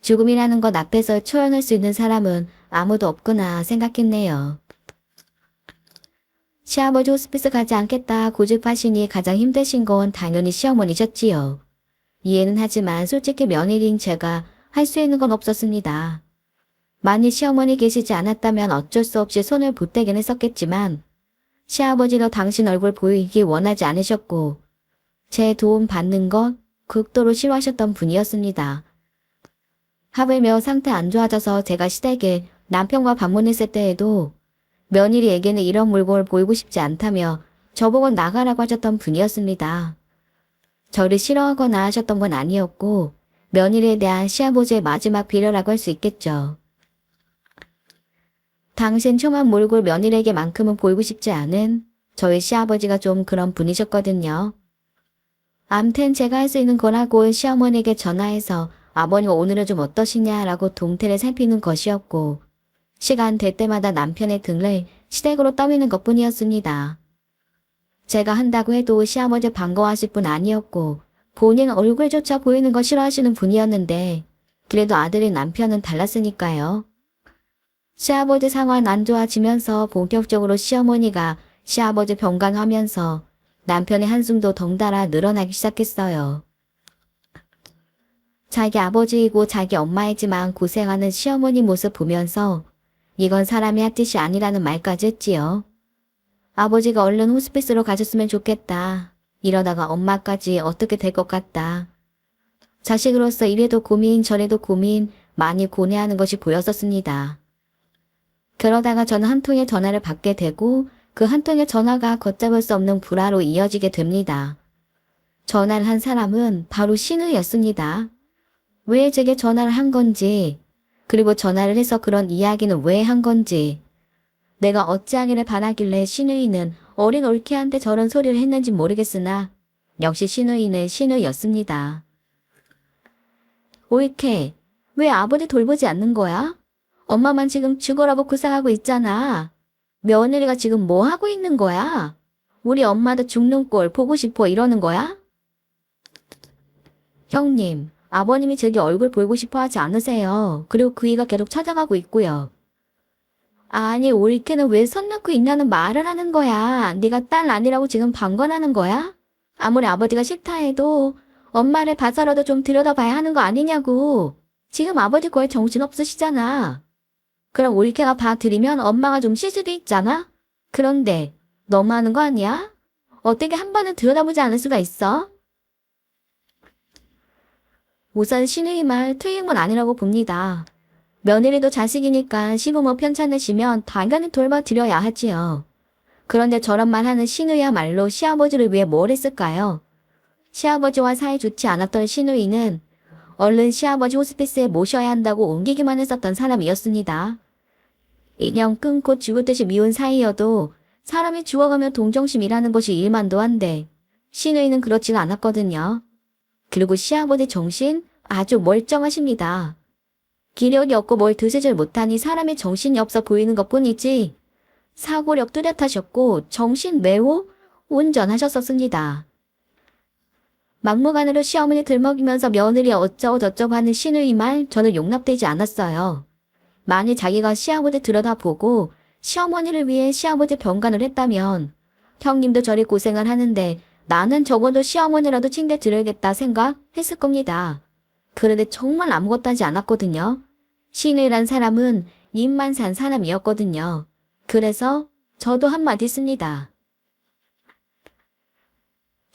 죽음이라는 것 앞에서 초연할 수 있는 사람은 아무도 없구나 생각했네요. 시아버지 호스피스 가지 않겠다 고집하시니 가장 힘드신 건 당연히 시어머니셨지요. 이해는 하지만 솔직히 며느리인 제가 할 수 있는 건 없었습니다. 만일 시어머니 계시지 않았다면 어쩔 수 없이 손을 보태긴 했었겠지만 시아버지도 당신 얼굴 보이기 원하지 않으셨고 제 도움 받는 것 극도로 싫어하셨던 분이었습니다. 하물며 상태 안 좋아져서 제가 시댁에 남편과 방문했을 때에도 며느리에게는 이런 물건을 보이고 싶지 않다며 저보고 나가라고 하셨던 분이었습니다. 저를 싫어하거나 하셨던 건 아니었고 며느리에 대한 시아버지의 마지막 비려라고 할 수 있겠죠. 당신 흉한 몰골 며느리에게만큼은 보이고 싶지 않은 저희 시아버지가 좀 그런 분이셨거든요. 암튼 제가 할 수 있는 거라고 시어머니에게 전화해서 아버님 오늘은 좀 어떠시냐라고 동태를 살피는 것이었고 시간 될 때마다 남편의 등을 시댁으로 떠미는 것뿐이었습니다. 제가 한다고 해도 시아버지 반가워하실 분 아니었고 본인 얼굴조차 보이는 거 싫어하시는 분이었는데 그래도 아들인 남편은 달랐으니까요. 시아버지 상황 안 좋아지면서 본격적으로 시어머니가 시아버지 병간하면서 남편의 한숨도 덩달아 늘어나기 시작했어요. 자기 아버지이고 자기 엄마이지만 고생하는 시어머니 모습 보면서 이건 사람이 할 짓이 아니라는 말까지 했지요. 아버지가 얼른 호스피스로 가셨으면 좋겠다. 이러다가 엄마까지 어떻게 될 것 같다. 자식으로서 이래도 고민 저래도 고민 많이 고뇌하는 것이 보였었습니다. 그러다가 저는 한 통의 전화를 받게 되고 그 한 통의 전화가 걷잡을 수 없는 불화로 이어지게 됩니다. 전화를 한 사람은 바로 신우였습니다. 왜 제게 전화를 한 건지, 그리고 전화를 해서 그런 이야기는 왜 한 건지, 내가 어찌하기를 바라길래 신우이는 어린 올케한테 저런 소리를 했는지 모르겠으나 역시 신우이는 신우였습니다. 올케, 왜 아버지 돌보지 않는 거야? 엄마만 지금 죽으라고 구상하고 있잖아. 며느리가 지금 뭐 하고 있는 거야? 우리 엄마도 죽는 꼴 보고 싶어 이러는 거야? 형님, 아버님이 저기 얼굴 보이고 싶어 하지 않으세요. 그리고 그이가 계속 찾아가고 있고요. 아니 올케는 왜 선 놓고 있냐는 말을 하는 거야. 네가 딸 아니라고 지금 방관하는 거야? 아무리 아버지가 싫다 해도 엄마를 봐서라도 좀 들여다봐야 하는 거 아니냐고. 지금 아버지 거에 정신없으시잖아. 그럼 올케가 봐드리면 엄마가 좀 쉴 수도 있잖아? 그런데 너무하는 거 아니야? 어떻게 한 번은 들여다보지 않을 수가 있어? 우선 신우이 말 틀린 건 아니라고 봅니다. 며느리도 자식이니까 시부모 편찮으시면 당연히 돌봐드려야 하지요. 그런데 저런 말 하는 신우이야말로 시아버지를 위해 뭘 했을까요? 시아버지와 사이 좋지 않았던 신우이는 얼른 시아버지 호스피스에 모셔야 한다고 옮기기만 했었던 사람이었습니다. 인연 끊고 죽을 듯이 미운 사이여도 사람이 죽어가면 동정심이라는 것이 일만도 한데 신우이는 그렇지가 않았거든요. 그리고 시아버지 정신 아주 멀쩡하십니다. 기력이 없고 뭘 드시질 못하니 사람의 정신이 없어 보이는 것뿐이지 사고력 뚜렷하셨고 정신 매우 온전하셨었습니다. 막무가내로 시어머니 들먹이면서 며느리 어쩌고 저쩌고 하는 신우이 말 저는 용납되지 않았어요. 만일 자기가 시아버지 들여다보고 시어머니를 위해 시아버지 병간을 했다면 형님도 저리 고생을 하는데 나는 적어도 시어머니라도 챙겨드려야겠다 생각했을 겁니다. 그런데 정말 아무것도 하지 않았거든요. 신우이란 사람은 입만 산 사람이었거든요. 그래서 저도 한마디 했습니다.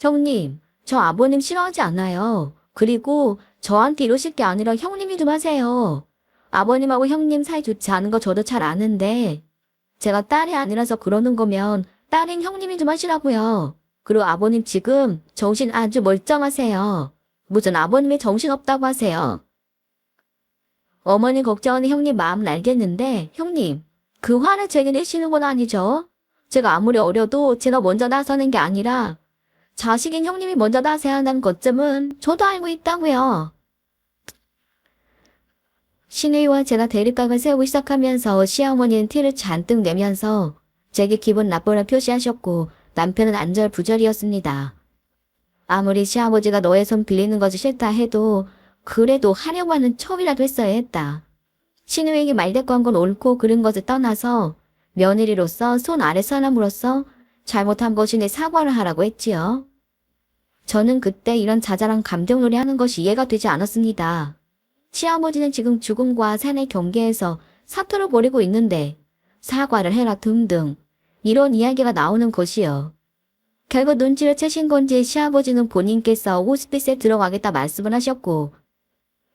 형님, 저 아버님 싫어하지 않아요. 그리고 저한테 이러실 게 아니라 형님이 좀 하세요. 아버님하고 형님 사이 좋지 않은 거 저도 잘 아는데 제가 딸이 아니라서 그러는 거면 딸인 형님이 좀 하시라고요. 그리고 아버님 지금 정신 아주 멀쩡하세요. 무슨 아버님이 정신없다고 하세요. 어머니 걱정하는 형님 마음은 알겠는데 형님, 그 화를 제게 내시는 건 아니죠? 제가 아무리 어려도 제가 먼저 나서는 게 아니라 자식인 형님이 먼저 나서야 한다는 것쯤은 저도 알고 있다고요. 신우이와 제가 대립각을 세우고 시작하면서 시어머니는 티를 잔뜩 내면서 제게 기분 나쁨을 표시하셨고 남편은 안절부절이었습니다. 아무리 시아버지가 너의 손 빌리는 것이 싫다 해도 그래도 하려고 하는 척이라도 했어야 했다. 신우에게 말대꾸한 건 옳고 그른 것을 떠나서 며느리로서 손 아래 사람으로서 잘못한 것이니 사과를 하라고 했지요. 저는 그때 이런 자잘한 감정놀이 하는 것이 이해가 되지 않았습니다. 시아버지는 지금 죽음과 산의 경계에서 사투를 벌이고 있는데 사과를 해라 등등 이런 이야기가 나오는 것이요. 결국 눈치를 채신 건지 시아버지는 본인께서 호스피스에 들어가겠다 말씀을 하셨고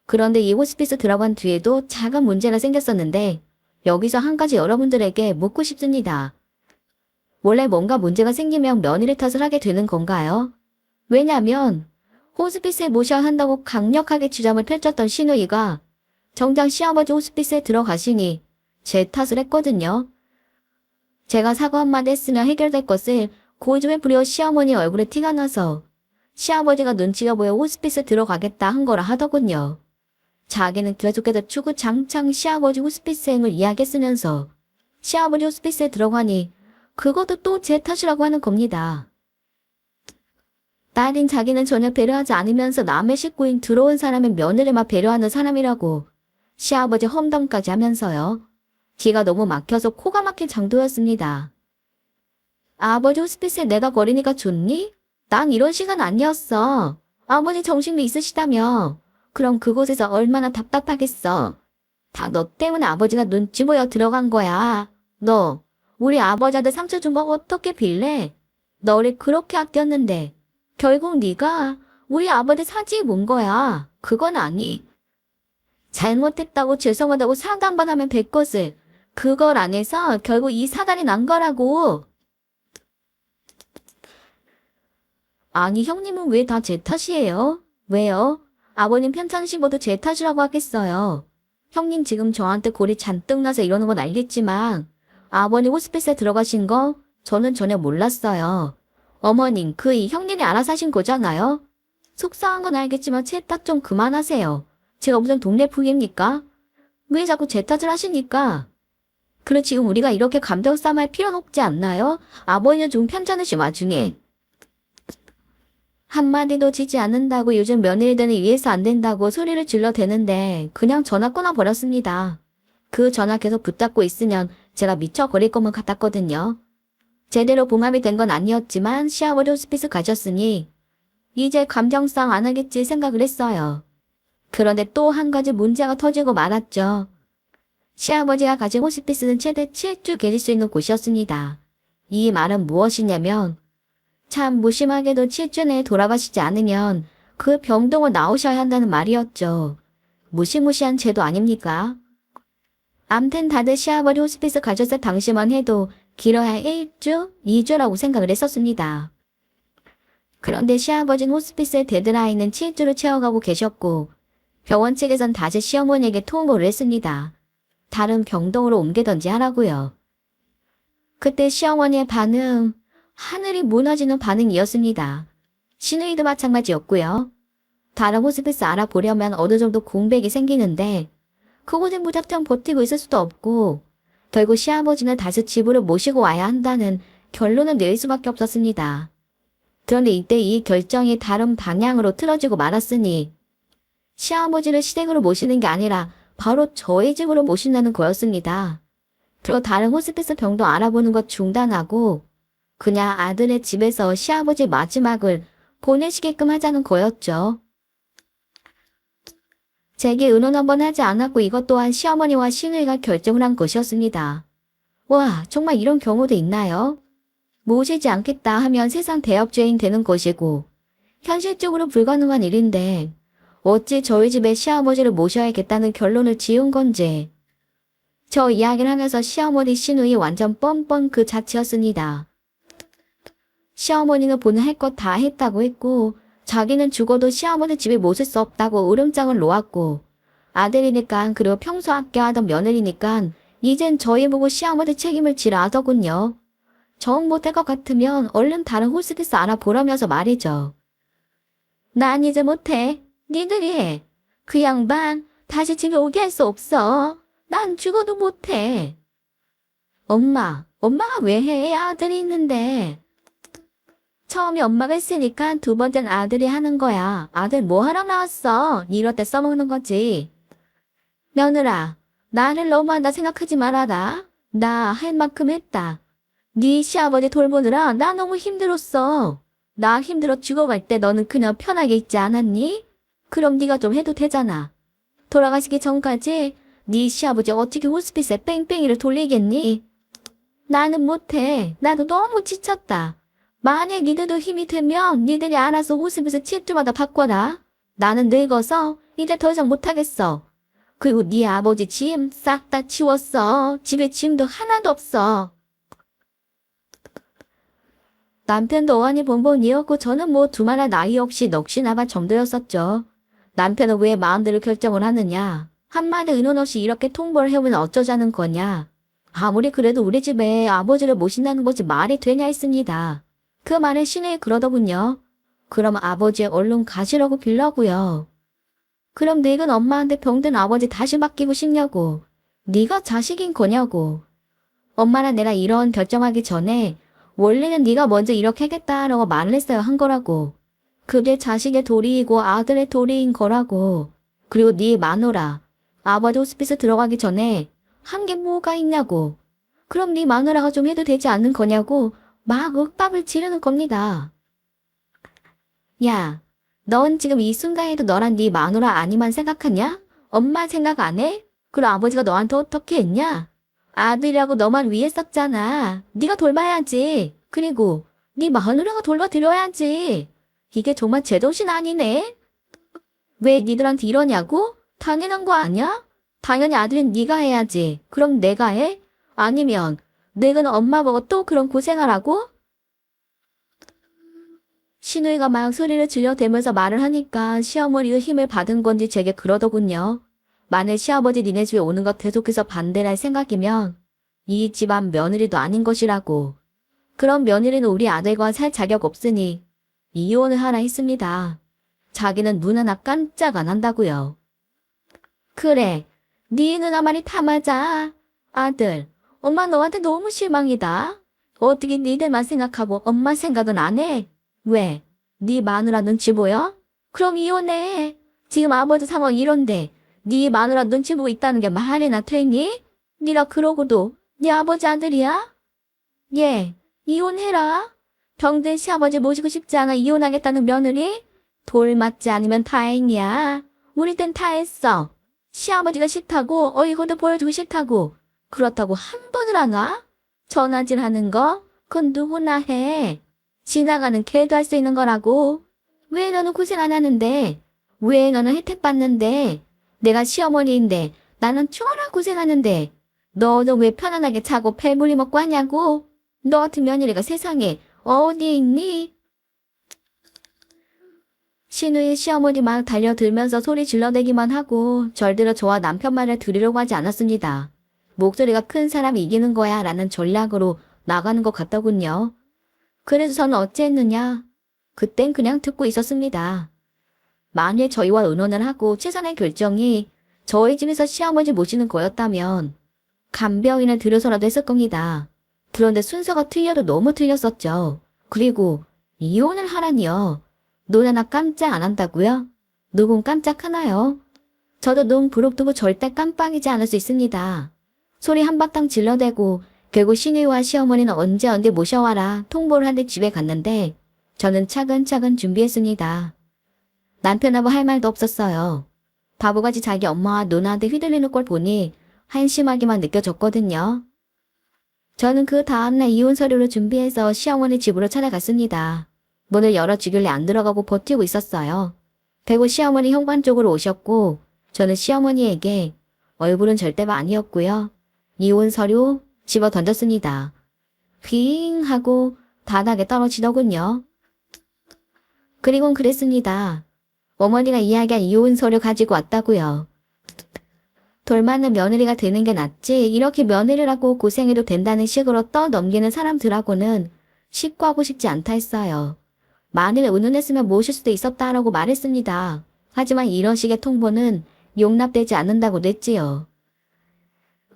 그런데 이 호스피스 들어간 뒤에도 작은 문제가 생겼었는데 여기서 한 가지 여러분들에게 묻고 싶습니다. 원래 뭔가 문제가 생기면 며느리 탓을 하게 되는 건가요? 왜냐하면 호스피스에 모셔야 한다고 강력하게 주장을 펼쳤던 신우이가 정작 시아버지 호스피스에 들어가시니 제 탓을 했거든요. 제가 사과 한마디 했으면 해결될 것을 고집에 부려 시어머니 얼굴에 티가 나서 시아버지가 눈치가 보여 호스피스 들어가겠다 한 거라 하더군요. 자기는 계속해서 추구장창 시아버지 호스피스행을 이야기했으면서 시아버지 호스피스에 들어가니 그것도 또 제 탓이라고 하는 겁니다. 딸인 자기는 전혀 배려하지 않으면서 남의 식구인 들어온 사람의 며느리만 배려하는 사람이라고 시아버지 험담까지 하면서요. 기가 너무 막혀서 코가 막힌 정도였습니다. 아버지 호스피스에 내가 거리니까 좋니? 난 이런 시간 아니었어. 아버지 정신도 있으시다며. 그럼 그곳에서 얼마나 답답하겠어. 다 너 때문에 아버지가 눈치 보여 들어간 거야. 너 우리 아버지한테 상처 준 거 어떻게 빌래? 너를 그렇게 아꼈는데 결국 네가 우리 아버지 사지에 본 거야. 그건 아니. 잘못했다고 죄송하다고 사과 한번 하면 될 것을 그걸 안 해서 결국 이 사단이 난 거라고. 아니 형님은 왜 다 제 탓이에요? 왜요? 아버님 편찮으시고도 제 탓이라고 하겠어요. 형님 지금 저한테 골이 잔뜩 나서 이러는 건 알겠지만 아버님 호스피스에 들어가신 거 저는 전혀 몰랐어요. 어머님 그 형님이 알아서 하신 거잖아요. 속상한 건 알겠지만 제 탓 좀 그만하세요. 제가 무슨 동네 북입니까? 왜 자꾸 제 탓을 하시니까? 그래 지금 우리가 이렇게 감정 싸움할 필요는 없지 않나요? 아버님은 좀 편찮으신 와중에. 한마디도 지지 않는다고 요즘 며느리들은 이해해서 안 된다고 소리를 질러대는데 그냥 전화 끊어버렸습니다. 그 전화 계속 붙잡고 있으면 제가 미쳐버릴 것만 같았거든요. 제대로 봉합이 된 건 아니었지만 시아버지 호스피스 가셨으니 이제 감정싸움 안 하겠지 생각을 했어요. 그런데 또 한 가지 문제가 터지고 말았죠. 시아버지가 가진 호스피스는 최대 7주 계실 수 있는 곳이었습니다. 이 말은 무엇이냐면 참 무심하게도 7주 내에 돌아가시지 않으면 그 병동을 나오셔야 한다는 말이었죠. 무시무시한 제도 아닙니까? 암튼 다들 시아버지 호스피스 가셨을 당시만 해도 길어야 1주, 2주라고 생각을 했었습니다. 그런데 시아버지는 호스피스의 데드라인은 7주를 채워가고 계셨고 병원 측에선 다시 시어머니에게 통보를 했습니다. 다른 병동으로 옮기던지 하라고요. 그때 시어머니의 반응, 하늘이 무너지는 반응이었습니다. 신우이도 마찬가지였고요. 다른 호스피스 알아보려면 어느 정도 공백이 생기는데 그곳에 무작정 버티고 있을 수도 없고 결국 시아버지는 다시 집으로 모시고 와야 한다는 결론을 내릴 수밖에 없었습니다. 그런데 이때 이 결정이 다른 방향으로 틀어지고 말았으니 시아버지를 시댁으로 모시는 게 아니라 바로 저희 집으로 모신다는 거였습니다. 그리고 다른 호스피스 병동 알아보는 것 중단하고 그냥 아들의 집에서 시아버지 마지막을 보내시게끔 하자는 거였죠. 제게 의논 한번 하지 않았고 이것 또한 시어머니와 시누이가 결정을 한 것이었습니다. 와, 정말 이런 경우도 있나요? 모시지 않겠다 하면 세상 대업죄인 되는 것이고 현실적으로 불가능한 일인데 어찌 저희 집에 시아버지를 모셔야겠다는 결론을 지은 건지. 저 이야기를 하면서 시어머니 시누이 완전 뻔뻔 그 자체였습니다. 시어머니는 본인 할 것 다 했다고 했고 자기는 죽어도 시어머니 집에 못 쓸 수 없다고 으름장을 놓았고, 아들이니까 그리고 평소 아껴하던 며느리니까 이젠 저희 보고 시어머니 책임을 지라 하더군요. 정 못할 것 같으면 얼른 다른 호스피스 알아보라면서 말이죠. 난 이제 못해. 니들이 해. 그 양반 다시 집에 오게 할 수 없어. 난 죽어도 못해. 엄마가 왜 해? 아들이 있는데. 처음에 엄마가 했으니까 두 번째는 아들이 하는 거야. 아들 뭐 하러 나왔어? 이럴 때 써먹는 거지. 며느라, 나를 너무한다 생각하지 말아라. 나 할 만큼 했다. 네 시아버지 돌보느라 나 너무 힘들었어. 나 힘들어 죽어갈 때 너는 그냥 편하게 있지 않았니? 그럼 네가 좀 해도 되잖아. 돌아가시기 전까지 네 시아버지 어떻게 호스피스에 뺑뺑이를 돌리겠니? 나는 못해. 나도 너무 지쳤다. 만약 니들도 힘이 되면 니들이 알아서 호스피스 칠주마다 바꿔라. 나는 늙어서 이제 더 이상 못하겠어. 그리고 네 아버지 짐 싹 다 치웠어. 집에 짐도 하나도 없어. 남편도 어안이 본본이었고 저는 뭐 두말할 나위 없이 넋이 나갈 정도였었죠. 남편은 왜 마음대로 결정을 하느냐. 한마디 의논 없이 이렇게 통보를 해오면 어쩌자는 거냐. 아무리 그래도 우리 집에 아버지를 모신다는 것이 말이 되냐 했습니다. 그 말에 신우이 그러더군요. 그럼 아버지 얼른 가시라고 빌라고요. 그럼 늙은 엄마한테 병든 아버지 다시 맡기고 싶냐고. 네가 자식인 거냐고. 엄마랑 내가 이런 결정하기 전에 원래는 네가 먼저 이렇게 하겠다라고 말을 했어야 한 거라고. 그게 자식의 도리이고 아들의 도리인 거라고. 그리고 네 마누라. 아버지 호스피스 들어가기 전에 한 게 뭐가 있냐고. 그럼 네 마누라가 좀 해도 되지 않는 거냐고 막 윽박을 지르는 겁니다. 야, 넌 지금 이 순간에도 너랑 네 마누라 아니만 생각하냐? 엄마 생각 안 해? 그럼 아버지가 너한테 어떻게 했냐? 아들이라고 너만 위했었잖아. 네가 돌봐야지. 그리고 네 마누라가 돌봐드려야지. 이게 정말 제정신 아니네. 왜 니들한테 이러냐고? 당연한 거 아니야? 당연히 아들은 네가 해야지. 그럼 내가 해? 아니면 늙은 엄마 보고 또 그런 고생하라고? 신우이가 막 소리를 질러대면서 말을 하니까 시어머니의 힘을 받은 건지 제게 그러더군요. 만일 시아버지 니네 집에 오는 것 계속해서 반대를 할 생각이면 이 집안 며느리도 아닌 것이라고. 그런 며느리는 우리 아들과 살 자격 없으니 이혼을 하라 했습니다. 자기는 눈 하나 깜짝 안 한다고요. 그래, 네 누나 말이 다 맞아. 아들, 엄마 너한테 너무 실망이다. 어떻게 니들만 생각하고 엄마 생각은 안 해? 왜? 네 마누라 눈치 보여? 그럼 이혼해. 지금 아버지 상황 이런데 네 마누라 눈치 보고 있다는 게 말이나 되니? 네가 그러고도 네 아버지 아들이야? 예, 이혼해라. 병든 시아버지 모시고 싶지 않아 이혼하겠다는 며느리? 돌 맞지 않으면 다행이야. 우리 땐 다 했어. 시아버지가 싫다고 어이구도 보여주고 싫다고. 그렇다고 한 번을 안 와? 전화질하는 거? 그건 누구나 해. 지나가는 개도 할 수 있는 거라고. 왜 너는 고생 안 하는데? 왜 너는 혜택 받는데? 내가 시어머니인데 나는 죽어라 고생하는데. 너는 왜 편안하게 자고 배불리 먹고 하냐고? 너 같은 며느리가 세상에 어디 있니? 신우의 시어머니 막 달려들면서 소리 질러대기만 하고 절대로 저와 남편 말을 들으려고 하지 않았습니다. 목소리가 큰 사람이 이기는 거야 라는 전략으로 나가는 것 같더군요. 그래서 저는 어찌했느냐? 그땐 그냥 듣고 있었습니다. 만일 저희와 의논을 하고 최선의 결정이 저희 집에서 시어머니 모시는 거였다면 간병인을 들여서라도 했을 겁니다. 그런데 순서가 틀려도 너무 틀렸었죠. 그리고 이혼을 하라니요. 눈 하나 깜짝 안 한다고요? 누군 깜짝하나요? 저도 눈 부릅뜨고 절대 깜빡이지 않을 수 있습니다. 소리 한바탕 질러대고 결국 신우이와 시어머니는 언제 모셔와라 통보를 한 뒤 집에 갔는데 저는 차근차근 준비했습니다. 남편하고 할 말도 없었어요. 바보같이 자기 엄마와 누나한테 휘둘리는 걸 보니 한심하기만 느껴졌거든요. 저는 그 다음날 이혼 서류를 준비해서 시어머니 집으로 찾아갔습니다. 문을 열어주길래 안 들어가고 버티고 있었어요. 그리고 시어머니 현관 쪽으로 오셨고 저는 시어머니에게 얼굴은 절대 아니었고요. 이혼 서류 집어 던졌습니다. 휘잉 하고 바닥에 떨어지더군요. 그리곤 그랬습니다. 어머니가 이야기한 이혼서를 가지고 왔다고요. 돌맞는 며느리가 되는 게 낫지 이렇게 며느리라고 고생해도 된다는 식으로 떠넘기는 사람들하고는 식구하고 싶지 않다 했어요. 만일 의논했으면 모실 수도 있었다라고 말했습니다. 하지만 이런 식의 통보는 용납되지 않는다고 냈지요.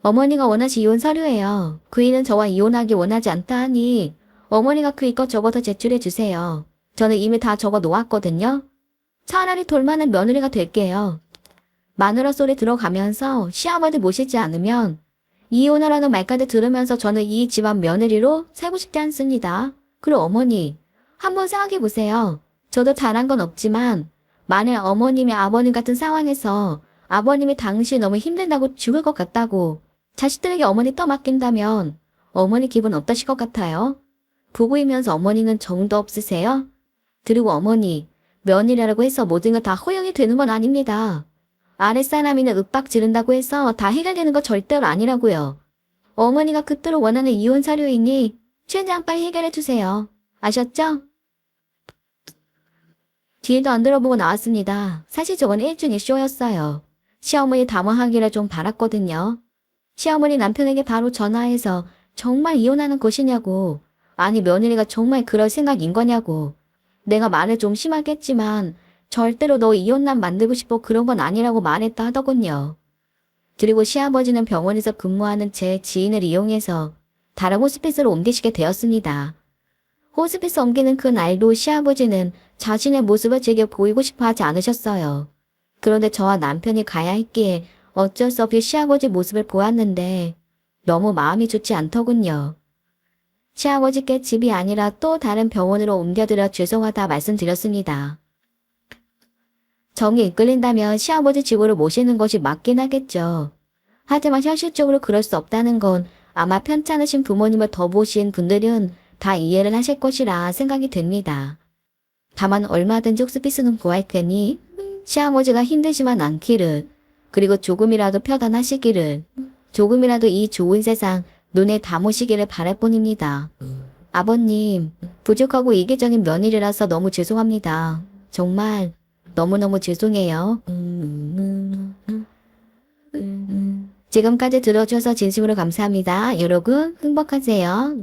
어머니가 원하시 이혼 서류예요. 그이는 저와 이혼하기 원하지 않다 하니 어머니가 그 이것 적어서 제출해 주세요. 저는 이미 다 적어 놓았거든요. 차라리 돌만한 며느리가 될게요. 마누라 소리 들어가면서 시아버지 모시지 않으면 이혼하라는 말까지 들으면서 저는 이 집안 며느리로 살고 싶지 않습니다. 그리고 어머니, 한번 생각해 보세요. 저도 잘한 건 없지만 만일 어머님이 아버님 같은 상황에서 아버님이 당시 너무 힘든다고 죽을 것 같다고 자식들에게 어머니 떠맡긴다면 어머니 기분 어떠실 것 같아요? 부부이면서 어머니는 정도 없으세요? 그리고 어머니, 며느리라고 해서 모든 걸 다 허용이 되는 건 아닙니다. 아랫사람이는 윽박 지른다고 해서 다 해결되는 거 절대로 아니라고요. 어머니가 그토록 원하는 이혼 사료이니 최대한 빨리 해결해 주세요. 아셨죠? 뒤에도 안 들어보고 나왔습니다. 사실 저건 일종의 쇼였어요. 시어머니 당황하기를 좀 바랐거든요. 시어머니 남편에게 바로 전화해서 정말 이혼하는 것이냐고, 아니 며느리가 정말 그럴 생각인 거냐고. 내가 말을 좀 심하게 했지만 절대로 너 이혼남 만들고 싶어 그런 건 아니라고 말했다 하더군요. 그리고 시아버지는 병원에서 근무하는 제 지인을 이용해서 다른 호스피스로 옮기시게 되었습니다. 호스피스 옮기는 그 날도 시아버지는 자신의 모습을 제게 보이고 싶어 하지 않으셨어요. 그런데 저와 남편이 가야 했기에 어쩔 수 없이 시아버지 모습을 보았는데 너무 마음이 좋지 않더군요. 시아버지께 집이 아니라 또 다른 병원으로 옮겨드려 죄송하다 말씀드렸습니다. 정이 이끌린다면 시아버지 집으로 모시는 것이 맞긴 하겠죠. 하지만 현실적으로 그럴 수 없다는 건 아마 편찮으신 부모님을 더 보신 분들은 다 이해를 하실 것이라 생각이 됩니다. 다만 얼마든지 호스피스는 구할 테니 시아버지가 힘들지만 않기를, 그리고 조금이라도 편안하시기를, 조금이라도 이 좋은 세상 눈에 담으시기를 바랄 뿐입니다. 아버님, 부족하고 이기적인 며느리라서 너무 죄송합니다. 정말 너무너무 죄송해요. 지금까지 들어주셔서 진심으로 감사합니다. 여러분 행복하세요.